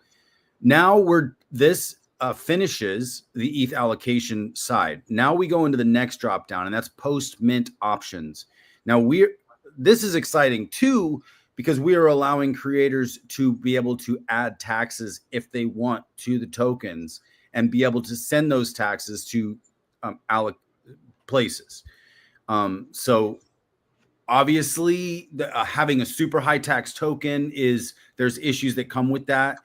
Speaker 3: now this finishes the ETH allocation side. Now we go into the next drop down, and that's post mint options. Now this is exciting too, because we are allowing creators to be able to add taxes if they want to the tokens and be able to send those taxes to places. So obviously having a super high tax token there's issues that come with that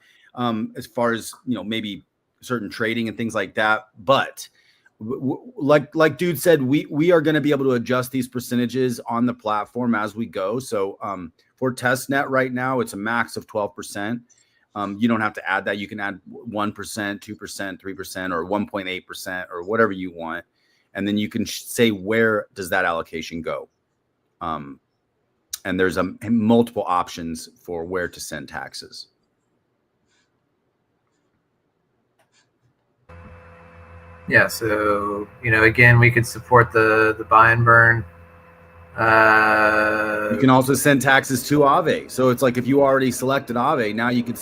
Speaker 3: as far as, maybe certain trading and things like that. But like Dude said, we are going to be able to adjust these percentages on the platform as we go. So for testnet right now, it's a max of 12%. You don't have to add that. You can add 1%, 2%, 3%, or 1.8%, or whatever you want. And then you can say, where does that allocation go? And there's multiple options for where to send taxes.
Speaker 1: Yeah, so, again, we could support the buy and burn.
Speaker 3: You can also send taxes to Aave. So it's like if you already selected Aave, now you can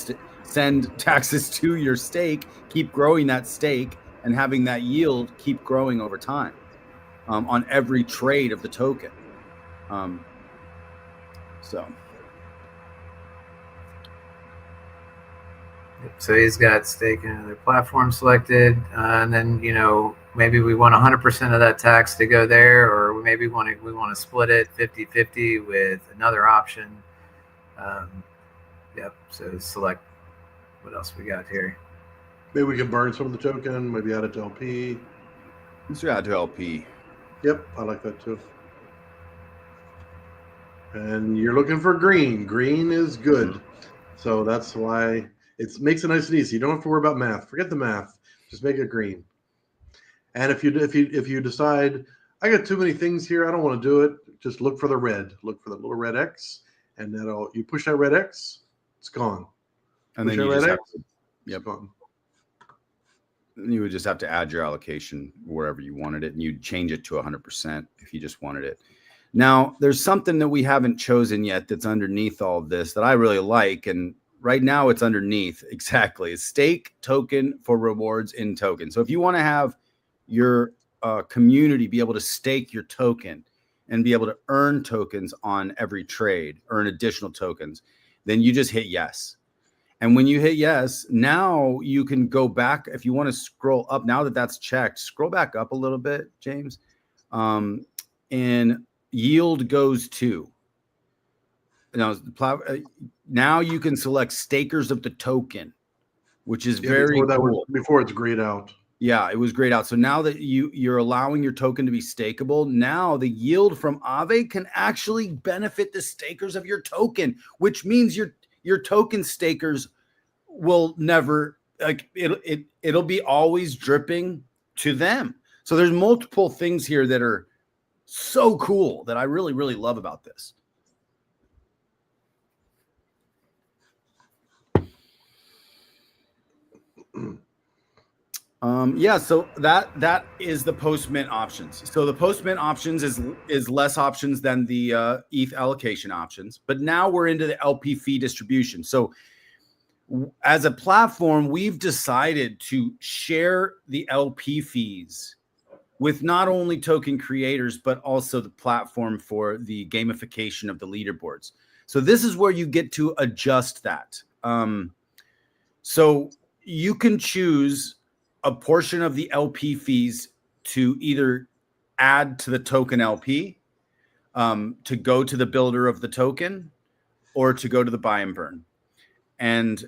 Speaker 3: send taxes to your stake, keep growing that stake, and having that yield keep growing over time on every trade of the token.
Speaker 1: So he's got stake in another platform selected, and then maybe we want 100% of that tax to go there, or maybe we want to split it 50-50 with another option. Yep. So select what else we got here.
Speaker 2: Maybe we can burn some of the token. Maybe add it to LP.
Speaker 3: Let's add to LP.
Speaker 2: Yep, I like that too. And you're looking for green. Green is good. Mm-hmm. So that's why it makes it nice and easy. You don't have to worry about math. Forget the math. Just make it green. And if you decide I got too many things here, I don't want to do it, just look for the red. Look for the little red X, and you push that red X, it's gone.
Speaker 3: And
Speaker 2: push
Speaker 3: then you
Speaker 2: red
Speaker 3: just
Speaker 2: X,
Speaker 3: yep.
Speaker 2: It's gone.
Speaker 3: You would just have to add your allocation wherever you wanted it, and you'd change it to 100% if you just wanted it. Now, there's something that we haven't chosen yet that's underneath all of this that I really like, and right now it's underneath. Exactly. Stake token for rewards in token. So if you want to have your community be able to stake your token and be able to earn tokens on every trade, earn additional tokens, then you just hit yes. And when you hit yes, now you can go back. If you want to scroll up, now that that's checked, scroll back up a little bit, James. And yield goes to. Now you can select stakers of the token, which is very cool.
Speaker 2: Before it's grayed out.
Speaker 3: Yeah, it was grayed out. So now that you're allowing your token to be stakeable, now the yield from Aave can actually benefit the stakers of your token, which means your token stakers will never, like, it'll be always dripping to them. So there's multiple things here that are so cool that I really, really love about this. Yeah, so that is the post mint options. So the post mint options is less options than the ETH allocation options, but now we're into the LP fee distribution. So as a platform, we've decided to share the LP fees with not only token creators, but also the platform for the gamification of the leaderboards. So this is where you get to adjust that. So you can choose a portion of the LP fees to either add to the token LP, to go to the builder of the token, or to go to the buy and burn. And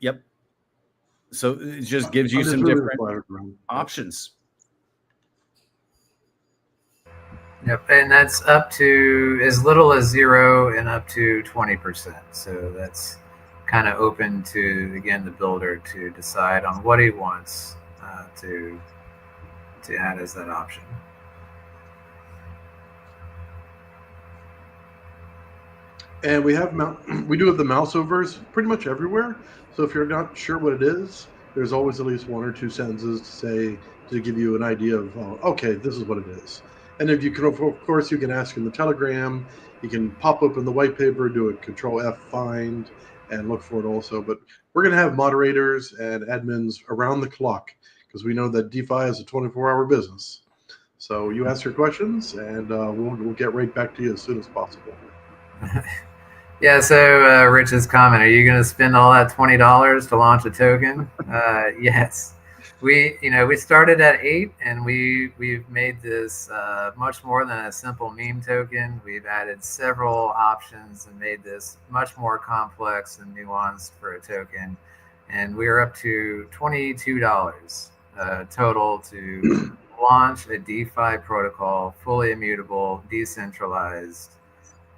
Speaker 3: yep. So it just gives you some different options.
Speaker 1: Yep, and that's up to as little as 0 and up to 20%. So that's kind of open to, again, the builder to decide on what he wants to add as that option.
Speaker 2: And we do have the mouse overs pretty much everywhere. So if you're not sure what it is, there's always at least 1 or 2 sentences to give you an idea of, okay, this is what it is. And if you can, of course, you can ask in the Telegram. You can pop open the white paper, do a Control F find, and look for it also. But we're going to have moderators and admins around the clock because we know that DeFi is a 24-hour business. So you ask your questions, and we'll get right back to you as soon as possible.
Speaker 1: Yeah, so Rich's comment, are you going to spend all that $20 to launch a token? Yes. We started at 8, and we've made this much more than a simple meme token. We've added several options and made this much more complex and nuanced for a token. And we're up to $22 total to launch a DeFi protocol, fully immutable, decentralized,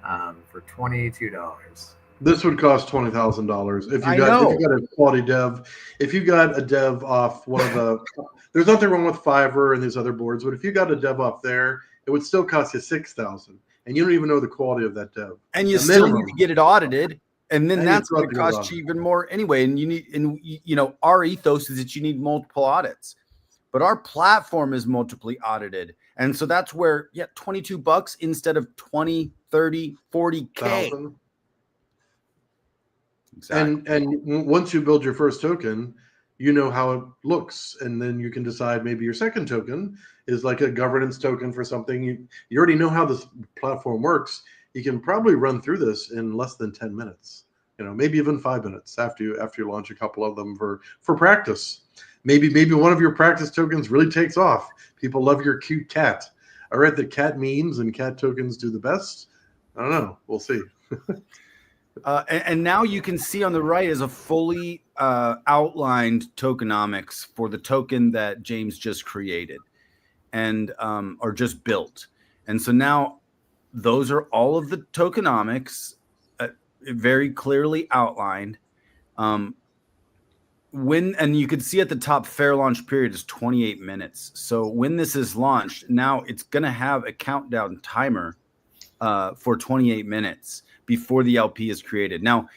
Speaker 1: for $22.
Speaker 2: This would cost $20,000 if you got a quality dev. If you got a dev off one of the, there's nothing wrong with Fiverr and these other boards, but if you got a dev off there, it would still cost you $6,000, and you don't even know the quality of that dev.
Speaker 3: And you still need to get it audited, and then that's going to cost you even more anyway. And you need, and our ethos is that you need multiple audits, but our platform is multiply audited, and so that's where $22 instead of 20, 30, 40K.
Speaker 2: Exactly. And once you build your first token, you know how it looks, and then you can decide maybe your second token is like a governance token for something. You already know how this platform works. You can probably run through this in less than 10 minutes, maybe even 5 minutes after you launch a couple of them for practice. Maybe one of your practice tokens really takes off. People love your cute cat. I read that cat memes and cat tokens do the best. I don't know. We'll see.
Speaker 3: And now you can see on the right is a fully outlined tokenomics for the token that James just created and or just built. And so now those are all of the tokenomics very clearly outlined. And you can see at the top, fair launch period is 28 minutes. So when this is launched, now it's going to have a countdown timer for 28 minutes before the LP is created. Now,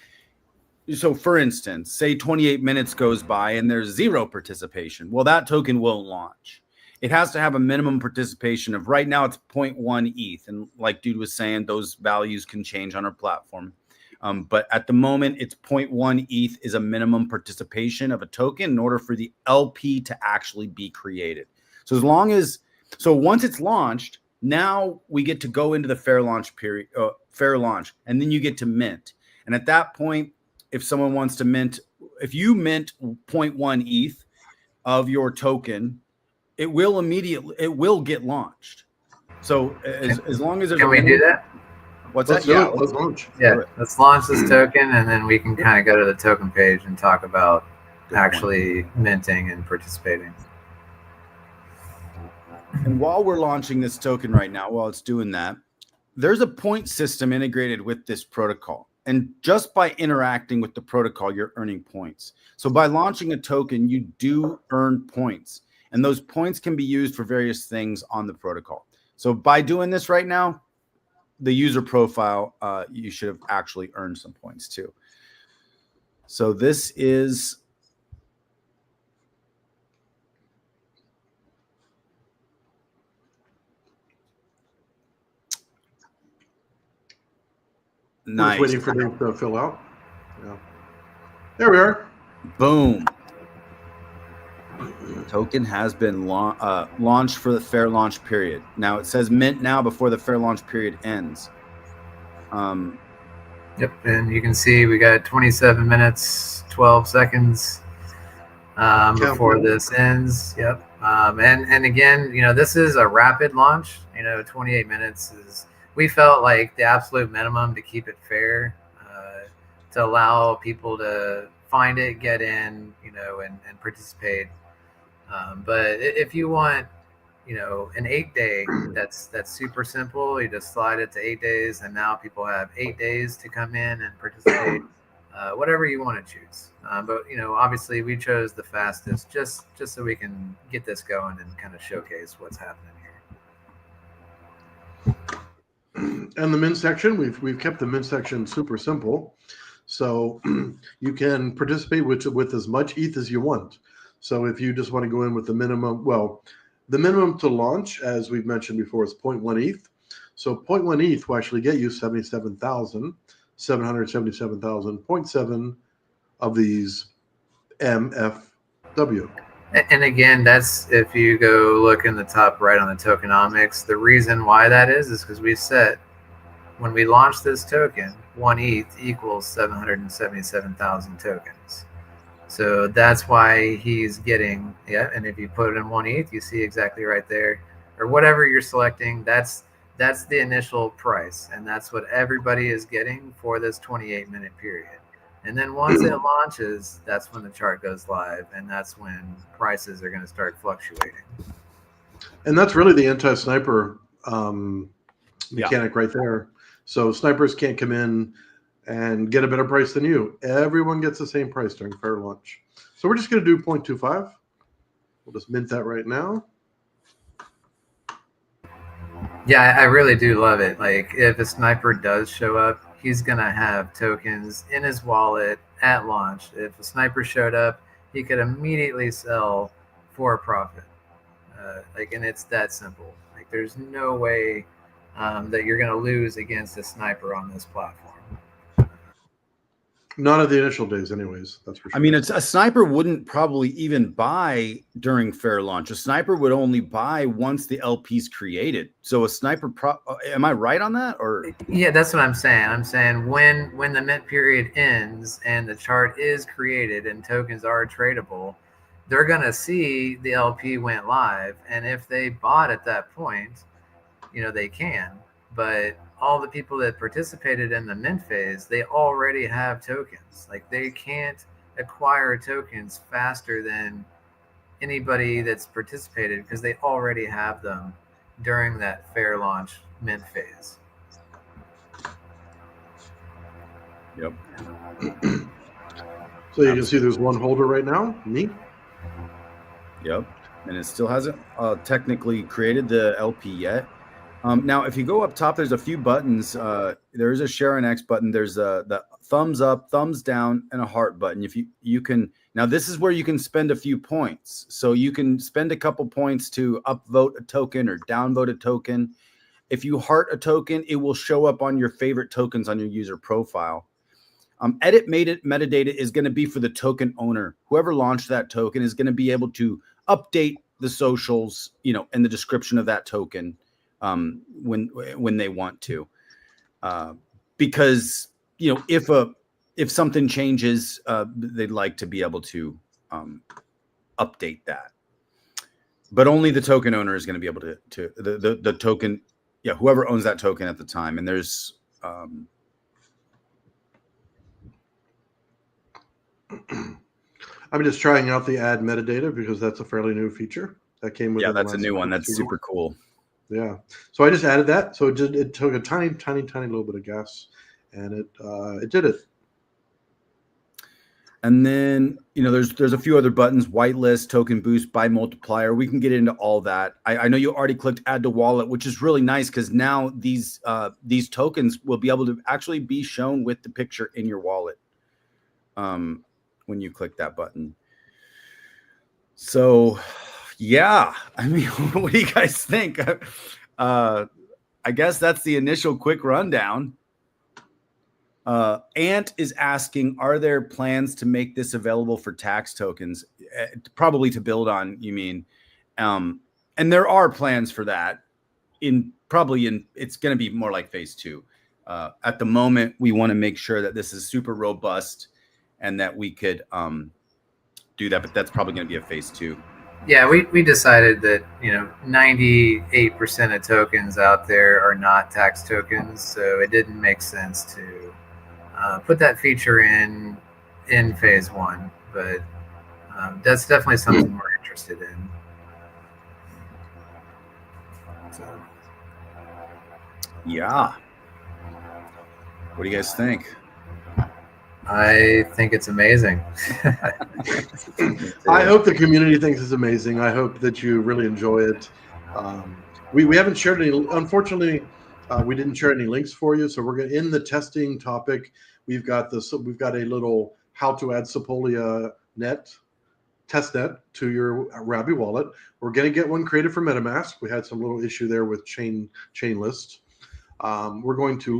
Speaker 3: so for instance, say 28 minutes goes by and there's 0 participation. Well, that token won't launch. It has to have a minimum participation of, right now it's 0.1 ETH. And like Dude was saying, those values can change on our platform. But at the moment, it's 0.1 ETH is a minimum participation of a token in order for the LP to actually be created. So once it's launched, now we get to go into the fair launch period, and then you get to mint. And at that point, if someone wants to mint, if you mint 0.1 ETH of your token, it will get launched. So as long as there's
Speaker 1: Can we do that?
Speaker 3: What's
Speaker 2: Let's
Speaker 3: that?
Speaker 2: do
Speaker 3: Yeah,
Speaker 2: it. Let's launch.
Speaker 1: Yeah, let's launch this token, and then we can kind of go to the token page and talk about actually minting and participating.
Speaker 3: And while we're launching this token right now, while it's doing that, there's a point system integrated with this protocol. And just by interacting with the protocol, you're earning points. So by launching a token, you do earn points. And those points can be used for various things on the protocol. So by doing this right now, the user profile, you should have actually earned some points too. So this is nice.
Speaker 2: We're just waiting for them to fill out. Yeah. There we are.
Speaker 3: Boom. The token has been launched for the fair launch period. Now it says mint now before the fair launch period ends.
Speaker 1: Yep, and you can see we got 27 minutes, 12 seconds before this ends. Yep. And again, this is a rapid launch. 28 minutes is, we felt like the absolute minimum to keep it fair, to allow people to find it, get in, and participate. But if you want, an 8-day, that's super simple. You just slide it to 8 days, and now people have 8 days to come in and participate. Whatever you want to choose. But obviously we chose the fastest just so we can get this going and kind of showcase what's happening here.
Speaker 2: And the mint section, we've kept the mint section super simple. So you can participate with as much ETH as you want. So if you just want to go in with the minimum, the minimum to launch, as we've mentioned before, is 0.1 ETH. So 0.1 ETH will actually get you 0.7 of these MFW.
Speaker 1: And again, that's if you go look in the top right on the tokenomics. The reason why that is because we set, when we launched this token, 1 ETH equals 777,000 tokens. So that's why he's getting, and if you put it in 1 ETH, you see exactly right there, or whatever you're selecting, that's the initial price, and that's what everybody is getting for this 28-minute period. And then once it launches, that's when the chart goes live, and that's when prices are going to start fluctuating.
Speaker 2: And that's really the anti-sniper mechanic right there. So snipers can't come in and get a better price than you. Everyone gets the same price during fair launch. So we're just going to do 0.25. We'll just mint that right now.
Speaker 1: Yeah, I really do love it. Like, if a sniper does show up, he's going to have tokens in his wallet at launch. If a sniper showed up, he could immediately sell for a profit. And it's that simple. Like, there's no way that you're going to lose against a sniper on this platform.
Speaker 2: Not at the initial days, anyways. That's for sure.
Speaker 3: I mean, a sniper wouldn't probably even buy during fair launch. A sniper would only buy once the LP's created. So a sniper, am I right on that? Or
Speaker 1: yeah, that's what I'm saying. I'm saying when the mint period ends and the chart is created and tokens are tradable, they're gonna see the LP went live, and if they bought at that point, they can. But all the people that participated in the mint phase, they already have tokens. Like, they can't acquire tokens faster than anybody that's participated because they already have them during that fair launch mint phase.
Speaker 3: Yep.
Speaker 2: So you can see there's one holder right now, me.
Speaker 3: Yep. And it still hasn't technically created the LP yet. Now, if you go up top, there's a few buttons. There is a share an X button. There's the thumbs up, thumbs down, and a heart button. If you can, now this is where you can spend a few points. So you can spend a couple points to upvote a token or downvote a token. If you heart a token, it will show up on your favorite tokens on your user profile. Edit metadata is going to be for the token owner. Whoever launched that token is going to be able to update the socials, and the description of that token when they want to, because if something changes, they'd like to be able to update that. But only the token owner is going to be able to the token, whoever owns that token at the time. And there's
Speaker 2: I'm just trying out the add metadata because that's a fairly new feature that came with.
Speaker 3: Yeah, that's a new one. That's super cool.
Speaker 2: Yeah, so I just added that. So it took a tiny little bit of gas, and it did it.
Speaker 3: And then there's a few other buttons: whitelist, token boost, buy multiplier. We can get into all that. I know you already clicked add to wallet, which is really nice because now these tokens will be able to actually be shown with the picture in your wallet. When you click that button. So yeah, I mean, what do you guys think? I guess that's the initial quick rundown. Ant is asking, are there plans to make this available for tax tokens? Probably to build on, you mean? And there are plans for that. It's going to be more like phase 2. At the moment, we want to make sure that this is super robust and that we could do that, but that's probably going to be a phase 2.
Speaker 1: Yeah, we decided that 98% of tokens out there are not tax tokens, so it didn't make sense to put that feature in phase 1. But that's definitely something we're interested in. So.
Speaker 3: Yeah. What do you guys think?
Speaker 2: I think it's amazing. I hope the community thinks it's amazing. I hope that you really enjoy it. We haven't shared any. Unfortunately, we didn't share any links for you. So we're going in the testing topic. We've got a little how to add Sepolia test net to your Rabby wallet. We're going to get one created for MetaMask. We had some little issue there with chain list. We're going to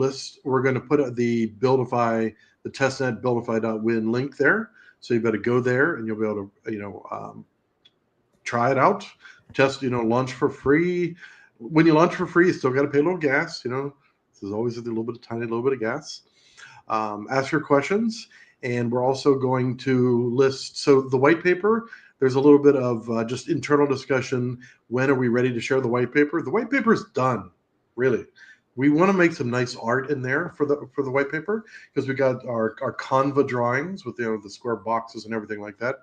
Speaker 2: put the BuilDeFi, the testnet BuilDeFi.win link there. So you better go there and you'll be able to, try it out. Just, launch for free. When you launch for free, you still got to pay a little gas. This is always a tiny little bit of gas. Ask your questions. And we're also going to list, so the white paper, there's a little bit of just internal discussion. When are we ready to share the white paper? The white paper is done, really. We want to make some nice art in there for the white paper because we got our Canva drawings with the square boxes and everything like that.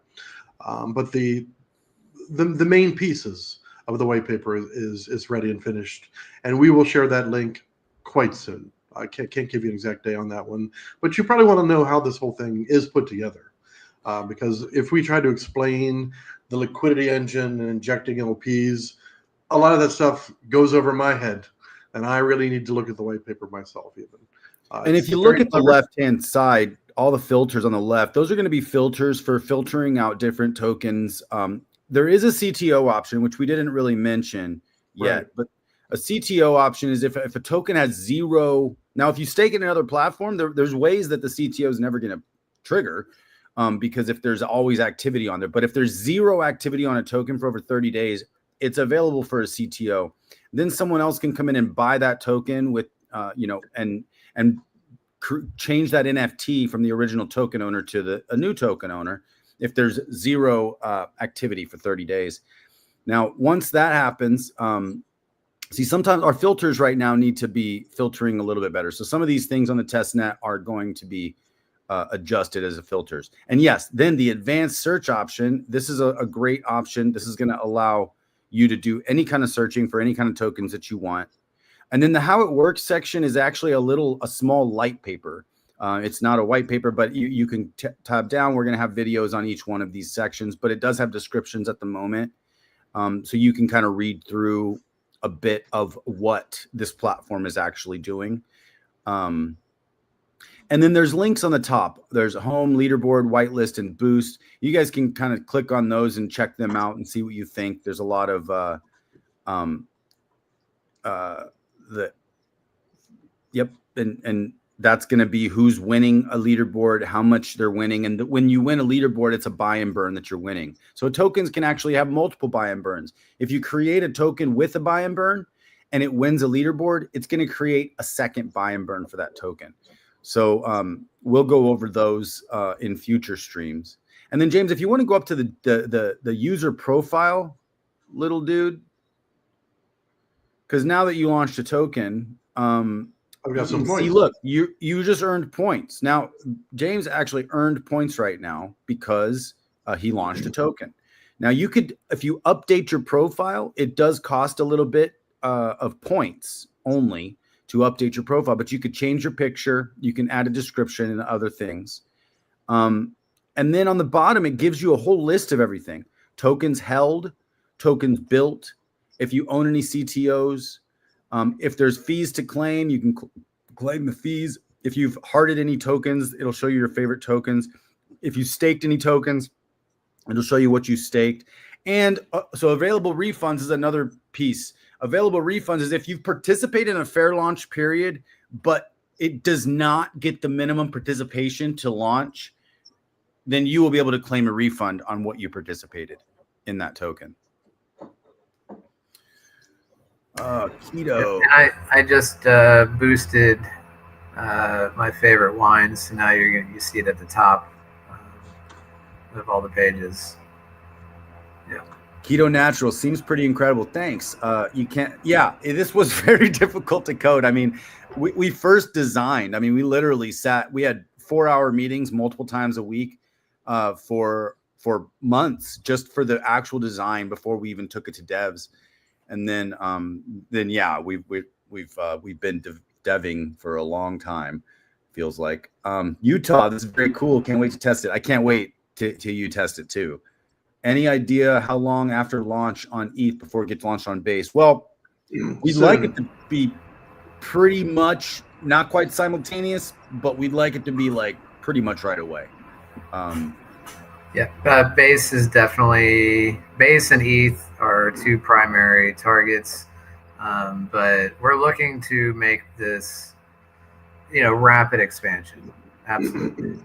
Speaker 2: But the main pieces of the white paper is ready and finished, and we will share that link quite soon. I can't give you an exact day on that one, but you probably want to know how this whole thing is put together, because if we try to explain the liquidity engine and injecting LPs, a lot of that stuff goes over my head. And I really need to look at the white paper myself, even.
Speaker 3: And if you look at the left-hand side, all the filters on the left, those are going to be filters for filtering out different tokens. There is a CTO option, which we didn't really mention yet, right. But a CTO option is if a token has 0. Now, if you stake in another platform, there's ways that the CTO is never going to trigger, because if there's always activity on there. But if there's 0 activity on a token for over 30 days, it's available for a CTO. Then someone else can come in and buy that token with, and change that NFT from the original token owner to a new token owner if there's 0 activity for 30 days. Now, once that happens, sometimes our filters right now need to be filtering a little bit better. So some of these things on the test net are going to be adjusted as filters. And yes, then the advanced search option, this is a great option. This is going to allow you to do any kind of searching for any kind of tokens that you want. And then the how it works section is actually a small light paper. It's not a white paper, but you can tab down. We're going to have videos on each one of these sections, but it does have descriptions at the moment. So you can kind of read through a bit of what this platform is actually doing. And then there's links on the top. There's home, leaderboard, whitelist, and boost. You guys can kind of click on those and check them out and see what you think. There's a lot of and That's going to be who's winning a leaderboard, how much they're winning. And when you win a leaderboard, it's a buy and burn that you're winning. So tokens can actually have multiple buy and burns. If you create a token with a buy and burn and it wins a leaderboard, it's going to create a second buy and burn for that token. So we'll go over those in future streams. And then James, if you want to go up to the user profile, little dude, because now that you launched a token,
Speaker 2: I've got some points.
Speaker 3: see, look, you just earned points. Now, James actually earned points right now because he launched a token. Now, you could, if you update your profile, it does cost a little bit of points only to update your profile, but you could change your picture. You can add a description and other things. And then on the bottom, it gives you a whole list of everything. Tokens held, tokens built, if you own any CTOs, if there's fees to claim, you can claim the fees. If you've hearted any tokens, it'll show you your favorite tokens. If you staked any tokens, it'll show you what you staked. And so available refunds is another piece. Available refunds is if you've participated in a fair launch period, but it does not get the minimum participation to launch, then you will be able to claim a refund on what you participated in that token. Keto.
Speaker 1: And I just boosted my favorite wines, so now you see it at the top of all the pages. Yeah.
Speaker 3: Keto Natural seems pretty incredible. Thanks. You can't. Yeah, this was very difficult to code. I mean, we first designed. I mean, we literally sat. We had 4-hour meetings multiple times a week for months just for the actual design before we even took it to devs. And then yeah, we've been deving for a long time. Feels like Utah. This is very cool. Can't wait to test it. I can't wait till you test it too. Any idea how long after launch on ETH before it gets launched on Base? Well, we'd like it to be pretty much not quite simultaneous, but we'd like it to be like pretty much right away.
Speaker 1: Yeah, Base is definitely Base and ETH are two primary targets, but we're looking to make this, rapid expansion. Absolutely.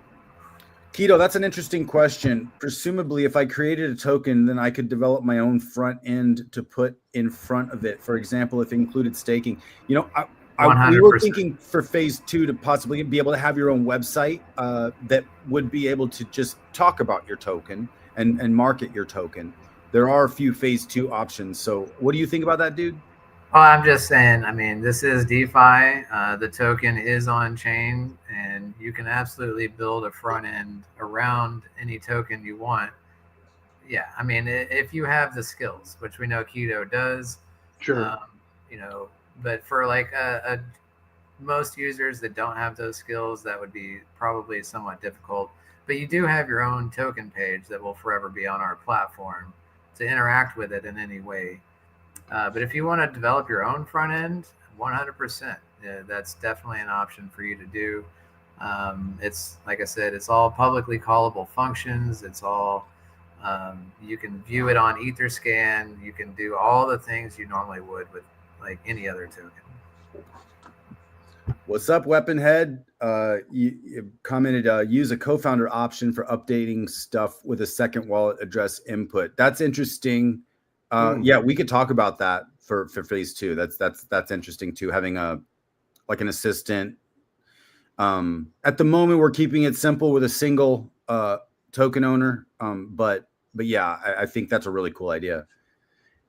Speaker 3: Keto, that's an interesting question. Presumably, if I created a token, then I could develop my own front end to put in front of it. For example, if it included staking, we were thinking for phase 2 to possibly be able to have your own website that would be able to just talk about your token and market your token. There are a few phase 2 options. So what do you think about that, dude?
Speaker 1: Well, I'm just saying, this is DeFi. The token is on chain, and you can absolutely build a front end around any token you want. Yeah, if you have the skills, which we know Keto does.
Speaker 2: Sure.
Speaker 1: But for like most users that don't have those skills, that would be probably somewhat difficult. But you do have your own token page that will forever be on our platform to interact with it in any way. But if you want to develop your own front end, 100%, that's definitely an option for you to do. It's like I said, it's all publicly callable functions. It's all you can view it on Etherscan. You can do all the things you normally would with like any other token.
Speaker 3: What's up, Weaponhead? You commented, use a co-founder option for updating stuff with a second wallet address input. That's interesting. Yeah, we could talk about that for phase 2. That's interesting too. Having an assistant. At the moment, we're keeping it simple with a single token owner. But yeah, I think that's a really cool idea.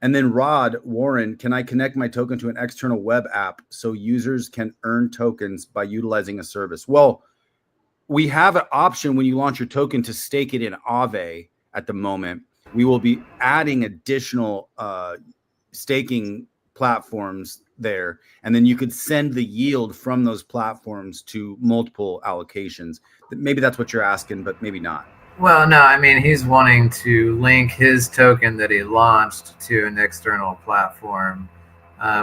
Speaker 3: And then Rod Warren, can I connect my token to an external web app so users can earn tokens by utilizing a service? Well, we have an option when you launch your token to stake it in Aave at the moment. We will be adding additional staking platforms there, and then you could send the yield from those platforms to multiple allocations. Maybe that's what you're asking, but maybe not.
Speaker 1: Well, no, he's wanting to link his token that he launched to an external platform,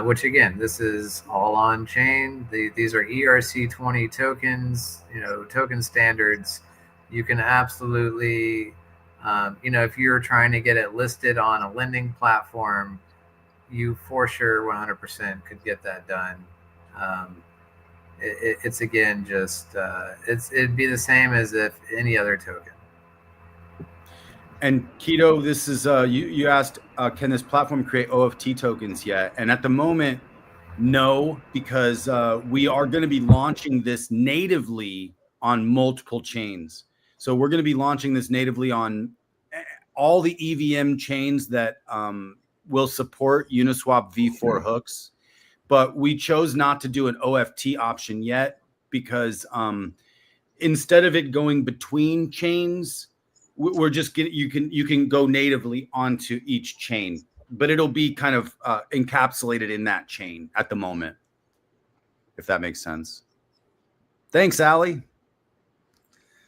Speaker 1: which again, this is all on chain. These are ERC20 tokens, token standards. You can absolutely, if you're trying to get it listed on a lending platform, you for sure 100% could get that done. it's again just it'd be the same as if any other token.
Speaker 3: And Keto, this is you asked, can this platform create OFT tokens yet? And at the moment, no, because we are going to be launching this natively on multiple chains. So we're going to be launching this natively on all the EVM chains that will support Uniswap v4 hooks. But we chose not to do an OFT option yet because instead of it going between chains, we're just getting, you can go natively onto each chain, but it'll be kind of encapsulated in that chain at the moment, if that makes sense. Thanks, Allie.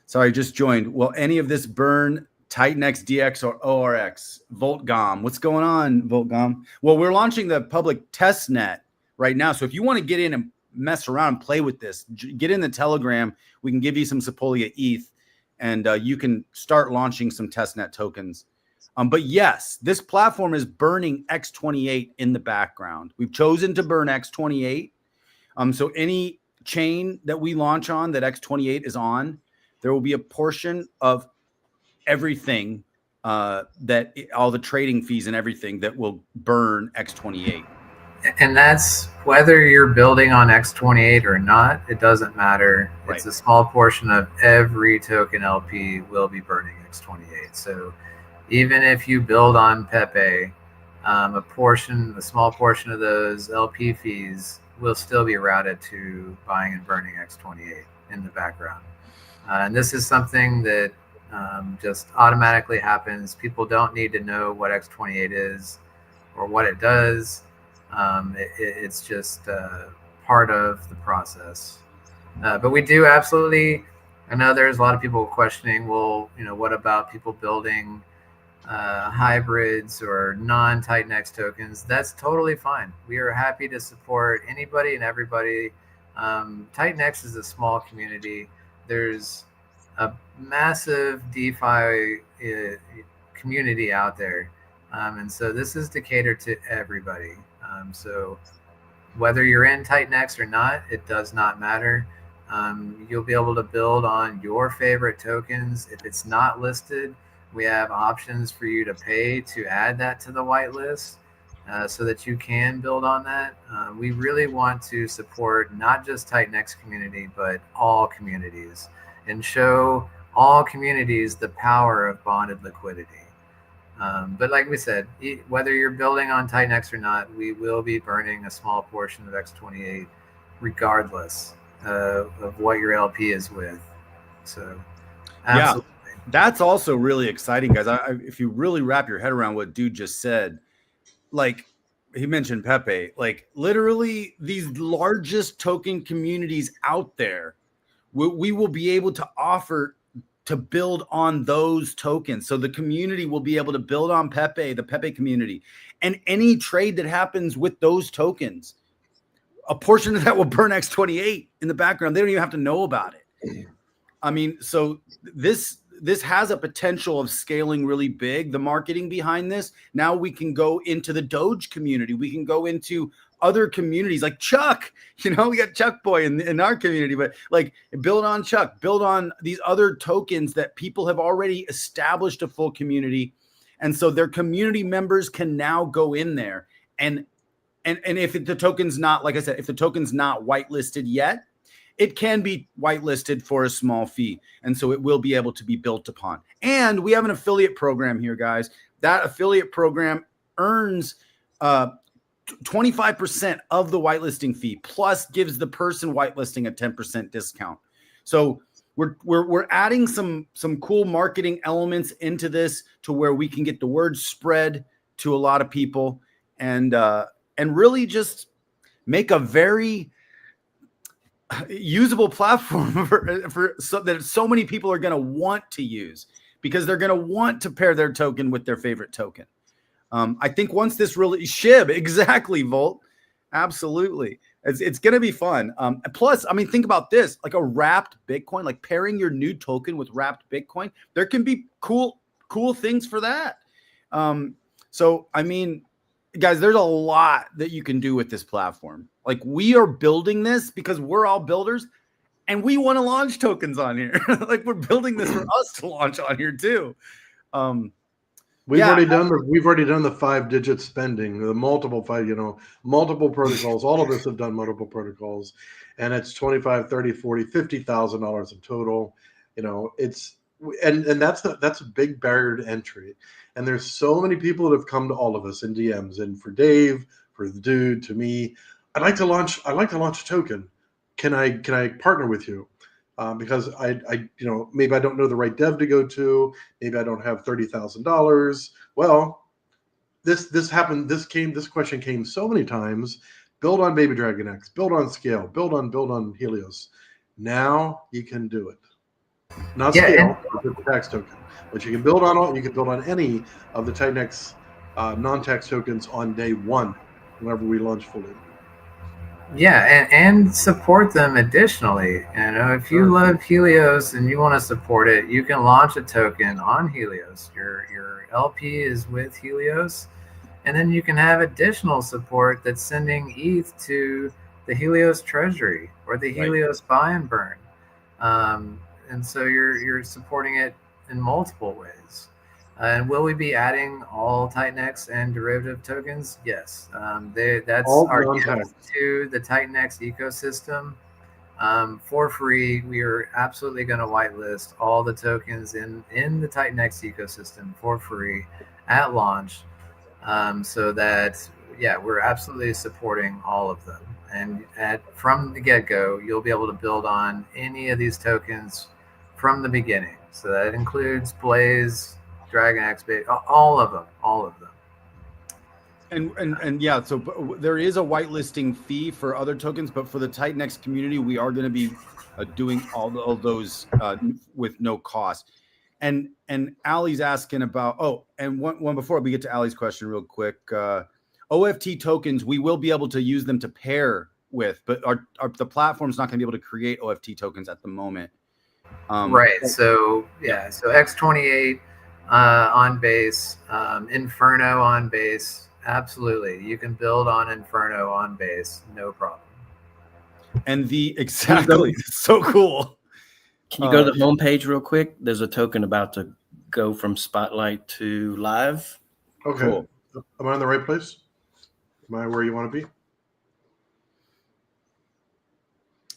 Speaker 3: Sorry, just joined. Will any of this burn TitanX, DX, or ORX? VoltGom. What's going on, VoltGom? Well, we're launching the public test net right now. So if you want to get in and mess around and play with this, get in the Telegram. We can give you some Sepolia ETH, and you can start launching some testnet tokens. But yes, this platform is burning X28 in the background. We've chosen to burn X28. So any chain that we launch on that X28 is on, there will be a portion of everything that all the trading fees and everything that will burn X28.
Speaker 1: And that's whether you're building on X28 or not, it doesn't matter.
Speaker 3: Right.
Speaker 1: It's a small portion of every token LP will be burning X28. So even if you build on Pepe, a small portion of those LP fees will still be routed to buying and burning X28 in the background. And this is something that just automatically happens. People don't need to know what X28 is or what it does. It's just part of the process. But we do absolutely, I know there's a lot of people questioning, well, what about people building hybrids or non-TitanX tokens? That's totally fine. We are happy to support anybody and everybody. TitanX is a small community. There's a massive DeFi community out there. And so this is to cater to everybody. So whether you're in TitanX or not, it does not matter. You'll be able to build on your favorite tokens. If it's not listed, we have options for you to pay to add that to the whitelist so that you can build on that. We really want to support not just TitanX community, but all communities and show all communities the power of bonded liquidity. But like we said, whether you're building on TitanX or not, we will be burning a small portion of X28 regardless of what your LP is with. So absolutely.
Speaker 3: Yeah, that's also really exciting, guys. If you really wrap your head around what dude just said, like he mentioned Pepe, like literally these largest token communities out there, we will be able to offer to build on those tokens. So the community will be able to build on Pepe, the Pepe community, and any trade that happens with those tokens, a portion of that will burn X28 in the background. They don't even have to know about it. I mean, so this has a potential of scaling really big. The marketing behind this, now we can go into the Doge community. We can go into other communities like Chuck, we got Chuck Boy in our community, but like build on Chuck, build on these other tokens that people have already established a full community. And so their community members can now go in there and if the token's not, like I said, if the token's not whitelisted yet, it can be whitelisted for a small fee. And so it will be able to be built upon. And we have an affiliate program here, guys. That affiliate program earns 25% of the whitelisting fee, plus gives the person whitelisting a 10% discount. So we're adding some cool marketing elements into this to where we can get the word spread to a lot of people and really just make a very usable platform for so that so many people are going to want to use, because they're going to want to pair their token with their favorite token. I think once this really SHIB, exactly, Volt, absolutely, it's going to be fun. Plus, I mean, think about this, like a wrapped Bitcoin, like pairing your new token with wrapped Bitcoin. There can be cool things for that. So, I mean, guys, there's a lot that you can do with this platform. Like, we are building this because we're all builders and we want to launch tokens on here. Like, we're building this for us to launch on here too.
Speaker 2: We've already done the 5-digit spending, the multiple protocols. All of us have done multiple protocols, and it's $25,000, $30,000, $40,000, $50,000 in total. It's and that's a big barrier to entry. And there's so many people that have come to all of us in DMs, and for Dave, for the dude, to me, I'd like to launch a token. Can I partner with you? Because I maybe I don't know the right dev to go to. Maybe I don't have $30,000. Well, this happened. This question came so many times. Build on Baby Dragon X. Build on Scale. Build on Helios. Now you can do it. Not Scale, but the tax token. But you can build on any of the Titan-X non-tax tokens on day one, whenever we launch fully.
Speaker 1: Yeah, and support them additionally. If you love Helios and you want to support it, you can launch a token on Helios. Your LP is with Helios, and then you can have additional support that's sending ETH to the Helios treasury or the Helios buy and burn. And so you're supporting it in multiple ways. And will we be adding all Titan-X and derivative tokens? Yes. That's
Speaker 2: all
Speaker 1: our gift to the Titan-X ecosystem. For free, we are absolutely going to whitelist all the tokens in the Titan-X ecosystem for free at launch, so that, we're absolutely supporting all of them. And from the get-go, you'll be able to build on any of these tokens from the beginning. So that includes Blaze, Dragon X, all of them.
Speaker 3: And yeah, so there is a whitelisting fee for other tokens, but for the Titan-X community, we are going to be doing all of those with no cost. And Ali's asking about, and one before we get to Ali's question real quick, OFT tokens, we will be able to use them to pair with, but the platform's not going to be able to create OFT tokens at the moment.
Speaker 1: Right. So X28 on base, Inferno on base. Absolutely. You can build on Inferno on base. No problem.
Speaker 3: And exactly. So cool.
Speaker 5: Can you go to the homepage real quick? There's a token about to go from Spotlight to Live.
Speaker 2: Okay. Cool. Am I in the right place? Am I where you want to be?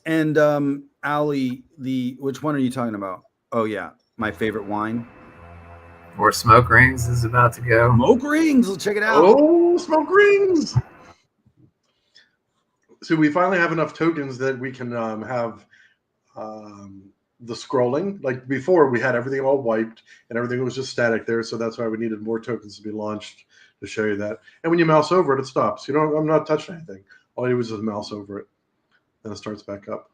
Speaker 3: And Ali, which one are you talking about? Oh yeah, my favorite wine.
Speaker 1: Or Smoke Rings is about to go.
Speaker 3: Smoke Rings, let's check it out.
Speaker 2: Oh, Smoke Rings! So we finally have enough tokens that we can have the scrolling. Like before, we had everything all wiped and everything was just static there. So that's why we needed more tokens to be launched to show you that. And when you mouse over it, it stops. I'm not touching anything. All I do is just mouse over it. Then it starts back up.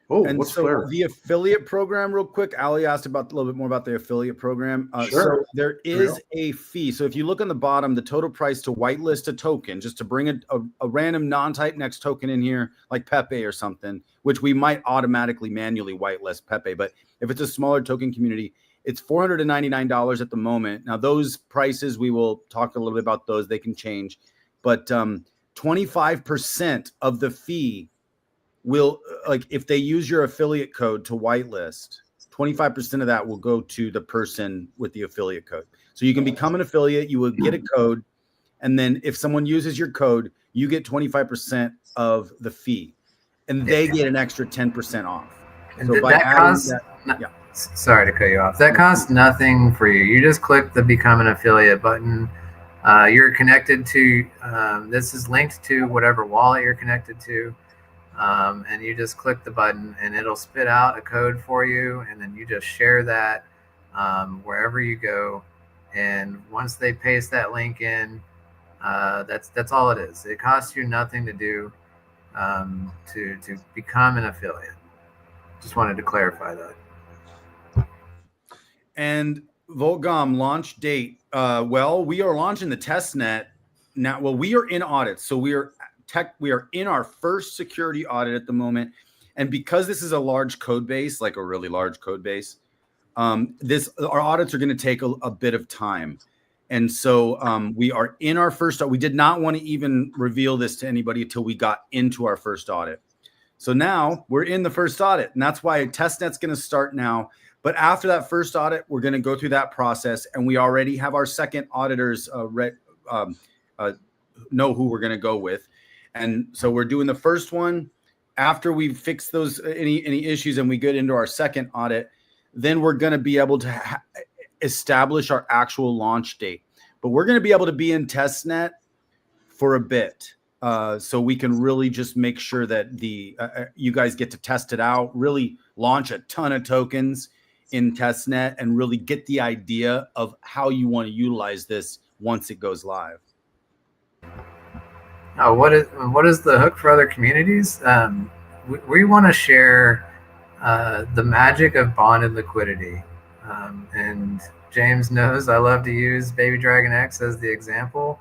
Speaker 2: Oh,
Speaker 3: and
Speaker 2: what's
Speaker 3: so
Speaker 2: Flare?
Speaker 3: The affiliate program, real quick. Ali asked about a little bit more about the affiliate program.
Speaker 2: Sure.
Speaker 3: So there is a fee. So if you look on the bottom, the total price to whitelist a token, just to bring a random non-Titan-X token in here, like Pepe or something, which we might automatically manually whitelist Pepe. But if it's a smaller token community, it's $499 at the moment. Now, those prices, we will talk a little bit about those. They can change. But 25% of the fee will, if they use your affiliate code to whitelist, 25% of that will go to the person with the affiliate code. So you can become an affiliate, you will get a code, and then if someone uses your code, you get 25% of the fee, and they get an extra 10% off.
Speaker 1: And so sorry to cut you off. That costs nothing for you. You just click the Become an Affiliate button. You're connected to, this is linked to whatever wallet you're connected to. And you just click the button and it'll spit out a code for you, and then you just share that wherever you go. And once they paste that link in, that's all it is. It costs you nothing to do to become an affiliate. Just wanted to clarify that.
Speaker 3: And Volgom launch date. We are launching the test net now. Well, we are in audit, so we are in our first security audit at the moment. And because this is a large code base, like a really large code base, our audits are going to take a bit of time. And so we are in our first audit. We did not want to even reveal this to anybody until we got into our first audit. So now we're in the first audit, and that's why testnet's going to start now. But after that first audit, we're going to go through that process, and we already have our second auditors know who we're going to go with. And so we're doing the first one. After we fix those any issues and we get into our second audit, then we're going to be able to establish our actual launch date. But we're going to be able to be in testnet for a bit, so we can really just make sure that you guys get to test it out, really launch a ton of tokens in testnet, and really get the idea of how you want to utilize this once it goes live.
Speaker 1: What is the hook for other communities? We want to share the magic of bonded liquidity. And James knows I love to use Baby Dragon X as the example.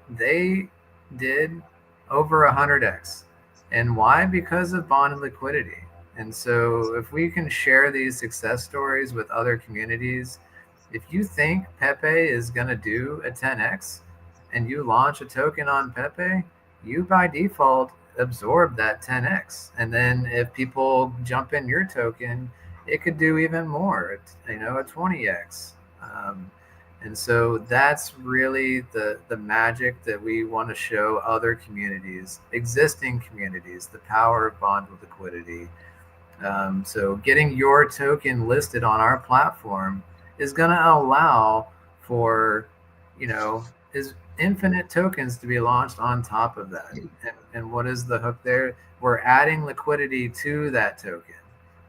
Speaker 1: They did over 100x. And why? Because of bonded liquidity. And so if we can share these success stories with other communities, if you think Pepe is going to do a 10x and you launch a token on Pepe, you by default absorb that 10x. And then if people jump in your token, it could do even more, a 20x. And so that's really the magic that we want to show other communities, existing communities, the power of bonded liquidity. So getting your token listed on our platform is going to allow for, is infinite tokens to be launched on top of that. And what is the hook there? We're adding liquidity to that token.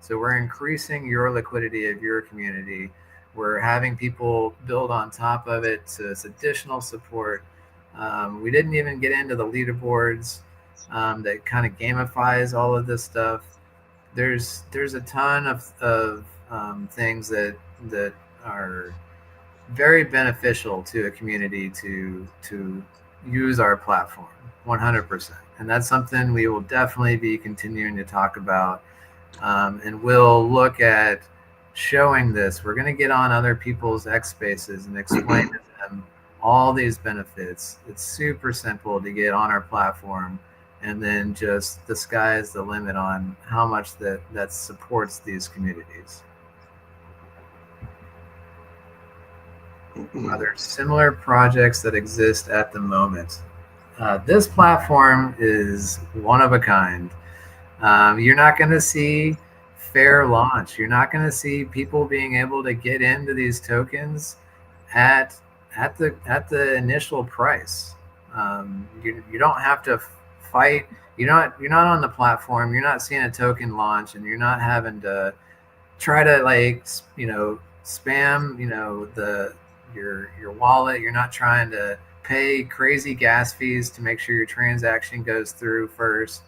Speaker 1: So we're increasing your liquidity of your community. We're having people build on top of it. So it's additional support. We didn't even get into the leaderboards that kind of gamifies all of this stuff. There's a ton of things that are very beneficial to a community to use our platform 100%. And that's something we will definitely be continuing to talk about. And we'll look at showing this. We're going to get on other people's X spaces and explain to them all these benefits. It's super simple to get on our platform, and then just the sky is the limit on how much that supports these communities. Are there similar projects that exist at the moment? This platform is one of a kind. You're not going to see fair launch. You're not going to see people being able to get into these tokens at the initial price. You don't have to fight. You're not on the platform. You're not seeing a token launch, and you're not having to try to spam your wallet. You're not trying to pay crazy gas fees to make sure your transaction goes through first.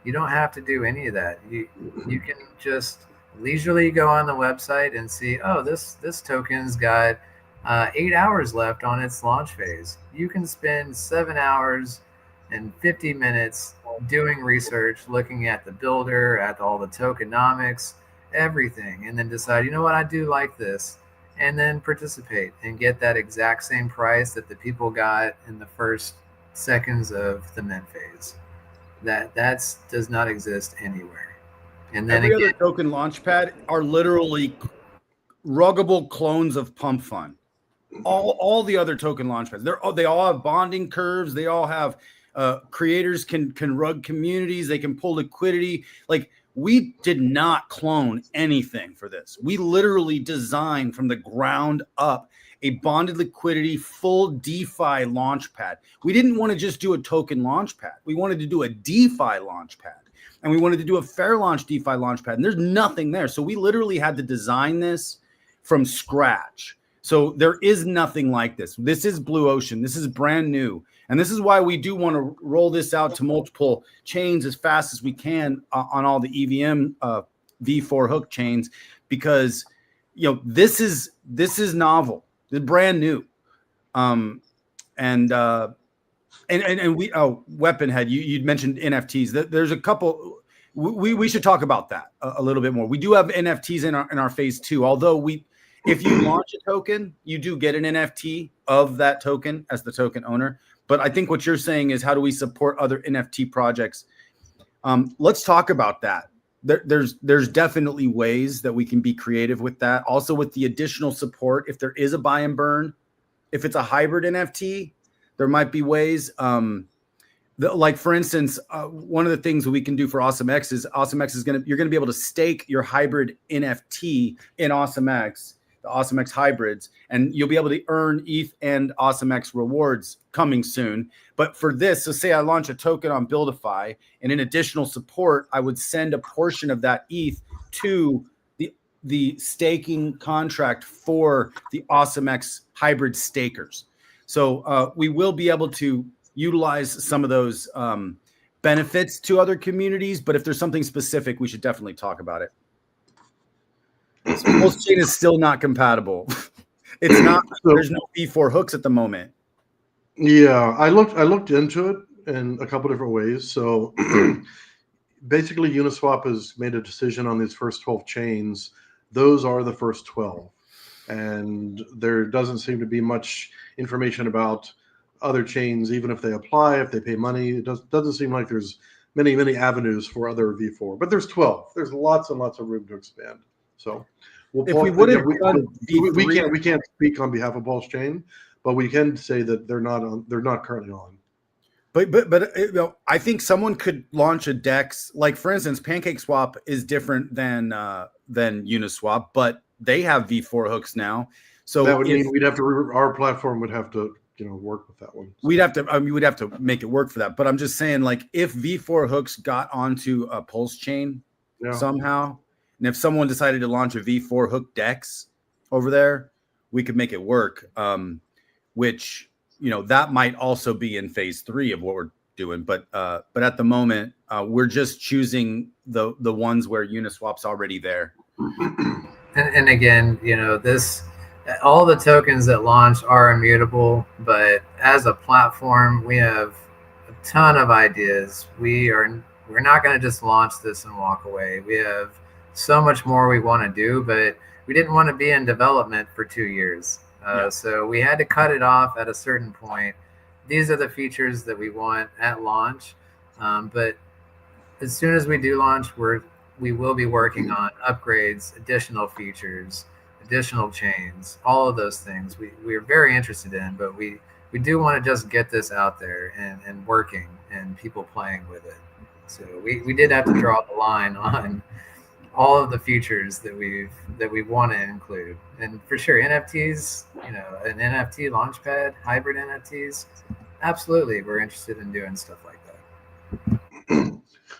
Speaker 1: You don't have to do any of that. You can just leisurely go on the website and see, oh, this token's got 8 hours left on its launch phase. You can spend 7 hours and 50 minutes doing research, looking at the builder, at all the tokenomics, everything, and then decide, you know what, I do like this, and then participate and get that exact same price that the people got in the first seconds of the mint phase. That does not exist anywhere. And then
Speaker 3: every other token launchpad are literally ruggable clones of Pump Fund. All the other token launchpads, they all have bonding curves. They all have creators can rug communities. They can pull liquidity. Like, we did not clone anything for this. We literally designed from the ground up a bonded liquidity full DeFi launchpad. We didn't want to just do a token launchpad. We wanted to do a DeFi launchpad, and we wanted to do a fair launch DeFi launchpad. And there's nothing there. So we literally had to design this from scratch. So there is nothing like this. This is blue ocean. This is brand new. And this is why we do want to roll this out to multiple chains as fast as we can on all the EVM V4 hook chains, because this is novel. It's brand new. And we Weaponhead, you'd mentioned NFTs. There's a couple. We should talk about that a little bit more. We do have NFTs in our phase 2, although If you launch a token, you do get an NFT of that token as the token owner. But I think what you're saying is, how do we support other NFT projects? Let's talk about that. There's definitely ways that we can be creative with that. Also, with the additional support, if there is a buy and burn, if it's a hybrid NFT, there might be ways. Like for instance, one of the things we can do for AwesomeX is you're gonna be able to stake your hybrid NFT in AwesomeX, the AwesomeX hybrids, and you'll be able to earn ETH and AwesomeX rewards coming soon. But for this, so say I launch a token on BuilDeFi, and in additional support, I would send a portion of that ETH to the staking contract for the AwesomeX hybrid stakers. So we will be able to utilize some of those benefits to other communities, but if there's something specific, we should definitely talk about it. Pulse chain is still not compatible. It's not. There's no V4 hooks at the moment.
Speaker 2: Yeah, I looked into it in a couple different ways. So basically, Uniswap has made a decision on these first 12 chains. Those are the first 12, and there doesn't seem to be much information about other chains, even if they apply, if they pay money. It doesn't seem like there's many avenues for other V4, but there's 12. There's lots and lots of room to expand. So
Speaker 3: if we would have done
Speaker 2: we can't speak on behalf of Pulse Chain, but we can say that they're not currently on.
Speaker 3: But you know, I think someone could launch a DEX, like for instance, PancakeSwap is different than Uniswap, but they have V4 hooks now. So
Speaker 2: that would mean we'd have to our platform would have to work with that one.
Speaker 3: So we'd have to make it work for that. But I'm just saying, like, if V4 hooks got onto a Pulse chain somehow, and if someone decided to launch a V4 hook DEX over there, we could make it work. Which, you know, that might also be in phase 3 of what we're doing. But at the moment, we're just choosing the ones where Uniswap's already there.
Speaker 1: And again, you know, all the tokens that launch are immutable, but as a platform, we have a ton of ideas. We're not going to just launch this and walk away. We have so much more we want to do, but we didn't want to be in development for 2 years. So we had to cut it off at a certain point. These are the features that we want at launch. But as soon as we do launch, we will be working on upgrades, additional features, additional chains, all of those things we're very interested in, but we do want to just get this out there and working and people playing with it. So we did have to draw the line on all of the features that we want to include. And for sure, NFTs, you know, an NFT launchpad, hybrid NFTs, absolutely, we're interested in doing stuff like that.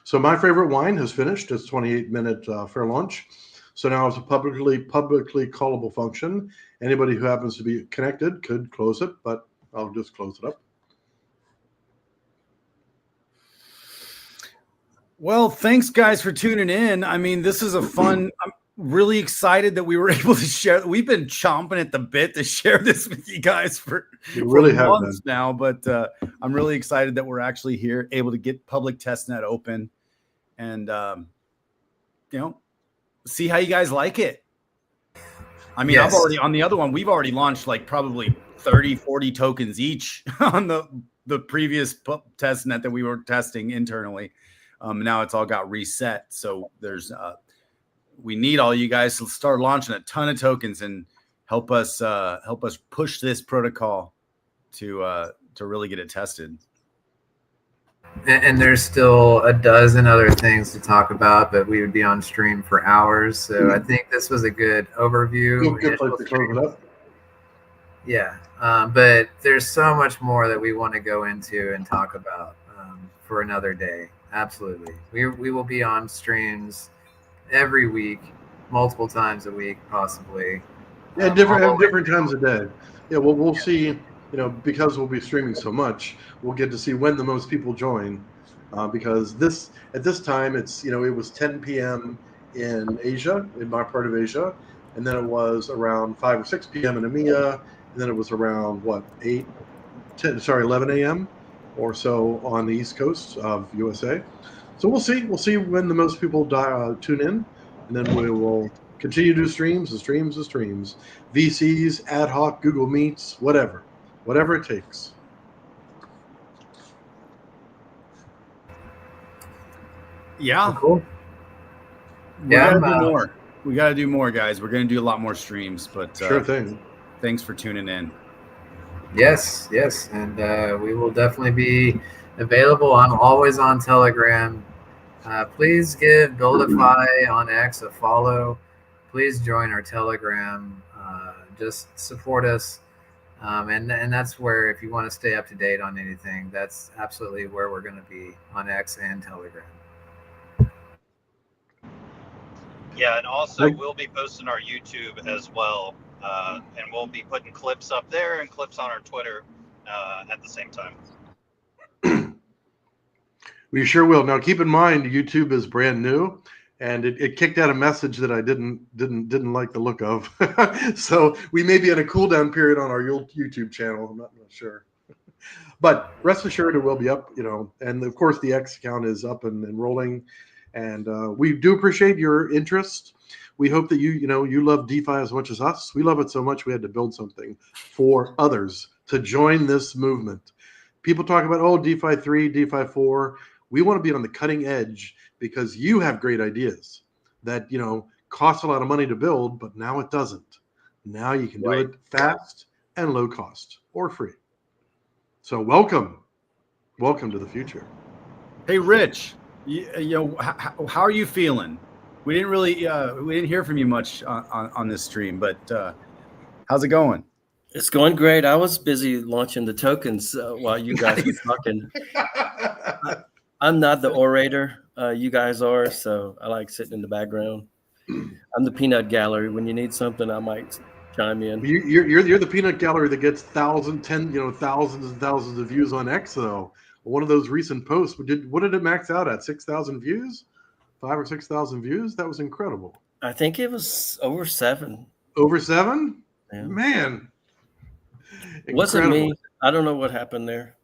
Speaker 2: So my favorite wine has finished its 28-minute fair launch. So now it's a publicly callable function. Anybody who happens to be connected could close it, but I'll just close it up.
Speaker 3: Well, thanks guys for tuning in. I mean, this is a fun. I'm really excited that we were able to share. We've been chomping at the bit to share this with you guys for months now, but I'm really excited that we're actually here, able to get public testnet open, and you know, see how you guys like it. I mean, yes. I've already on the other one, we've already launched like probably 30-40 tokens each on the previous testnet that we were testing internally. Now it's all got reset. So there's we need all you guys to start launching a ton of tokens and help us push this protocol to really get it tested.
Speaker 1: And there's still a dozen other things to talk about, but we would be on stream for hours. So I think this was a good overview.
Speaker 2: Good place to close it up.
Speaker 1: Yeah, but there's so much more that we want to go into and talk about for another day. Absolutely. We will be on streams every week, multiple times a week, possibly.
Speaker 2: Yeah, different times a day. Yeah, we'll see, you know, because we'll be streaming so much, we'll get to see when the most people join. Because at this time, it's, you know, it was 10 p.m. in Asia, in my part of Asia, and then it was around 5 or 6 p.m. in EMEA, and then it was around, 11 a.m. or so on the East Coast of USA. So we'll see when the most people tune in, and then we will Continue to do streams and streams and streams. VCs, ad hoc, Google Meets, whatever it takes.
Speaker 3: Yeah.
Speaker 1: Cool.
Speaker 3: We gotta do more. We gotta do more, guys. We're gonna do a lot more streams, but
Speaker 2: Sure thing.
Speaker 3: Thanks for tuning in.
Speaker 1: Yes, and we will definitely be available. I'm always on Telegram. Please give BuilDeFi on X a follow. Please join our Telegram. Just support us. And that's where, if you want to stay up to date on anything, that's absolutely where we're going to be on X and Telegram.
Speaker 4: Yeah, and also we'll be posting our YouTube as well, and we'll be putting clips up there and clips on our Twitter at the same time.
Speaker 2: We sure will. Now, keep in mind, YouTube is brand new, and it kicked out a message that I didn't like the look of. So we may be in a cool down period on our YouTube channel. I'm not sure, but rest assured it will be up. And of course the X account is up and rolling. And we do appreciate your interest. We hope that you love DeFi as much as us. We love it so much we had to build something for others to join this movement. People talk about, DeFi 3, DeFi 4. We want to be on the cutting edge because you have great ideas that, cost a lot of money to build, but now it doesn't. Now you can do it fast and low cost or free. So welcome to the future.
Speaker 3: Hey, Rich. How are you feeling? We didn't hear from you much on this stream, but how's it going?
Speaker 5: It's going great. I was busy launching the tokens while you guys were talking. I'm not the orator. You guys are, so I like sitting in the background. I'm the peanut gallery. When you need something, I might chime in.
Speaker 2: You're the peanut gallery that gets thousands and thousands of views on X, though. One of those recent posts, what did it max out at? 6,000 views? 5,000 or 6,000 views? That was incredible.
Speaker 5: I think it was over 7.
Speaker 2: Over 7?
Speaker 5: Yeah.
Speaker 2: Man.
Speaker 5: It wasn't me. I don't know what happened there.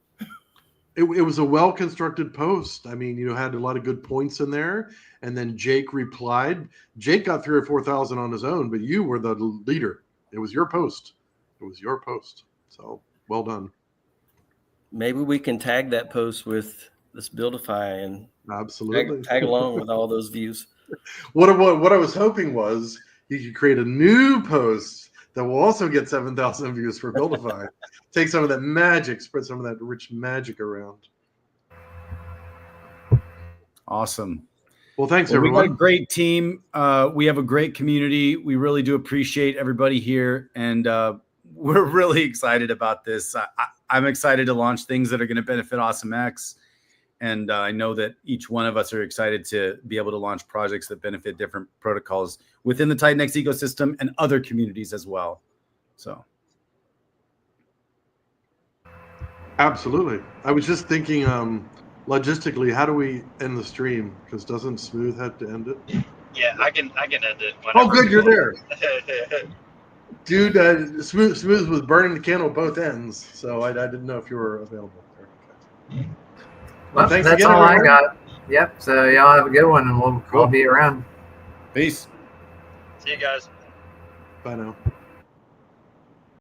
Speaker 2: It was a well-constructed post. I mean, had a lot of good points in there. And then Jake replied. Jake got 3,000 or 4,000 on his own, but you were the leader. It was your post. So well done.
Speaker 5: Maybe we can tag that post with this BuilDeFi and
Speaker 2: absolutely
Speaker 5: tag along with all those views.
Speaker 2: What I was hoping was you could create a new post that will also get 7,000 views for BuilDeFi. Take some of that magic, spread some of that rich magic around.
Speaker 3: Awesome.
Speaker 2: Well, thanks, everyone.
Speaker 3: We got a great team. We have a great community. We really do appreciate everybody here, and we're really excited about this. I'm excited to launch things that are going to benefit AwesomeX. And I know that each one of us are excited to be able to launch projects that benefit different protocols within the TitanX ecosystem and other communities as well. So.
Speaker 2: Absolutely. I was just thinking logistically, how do we end the stream? Because doesn't Smooth have to end it?
Speaker 4: Yeah, I can end it.
Speaker 2: Oh, good. You're there. Dude, Smooth was burning the candle at both ends, so I didn't know if you were available.
Speaker 1: Well, thanks that's again, all everyone. I got. Yep. So y'all have a good one, and we'll be around.
Speaker 3: Peace.
Speaker 4: See you guys.
Speaker 2: Bye now.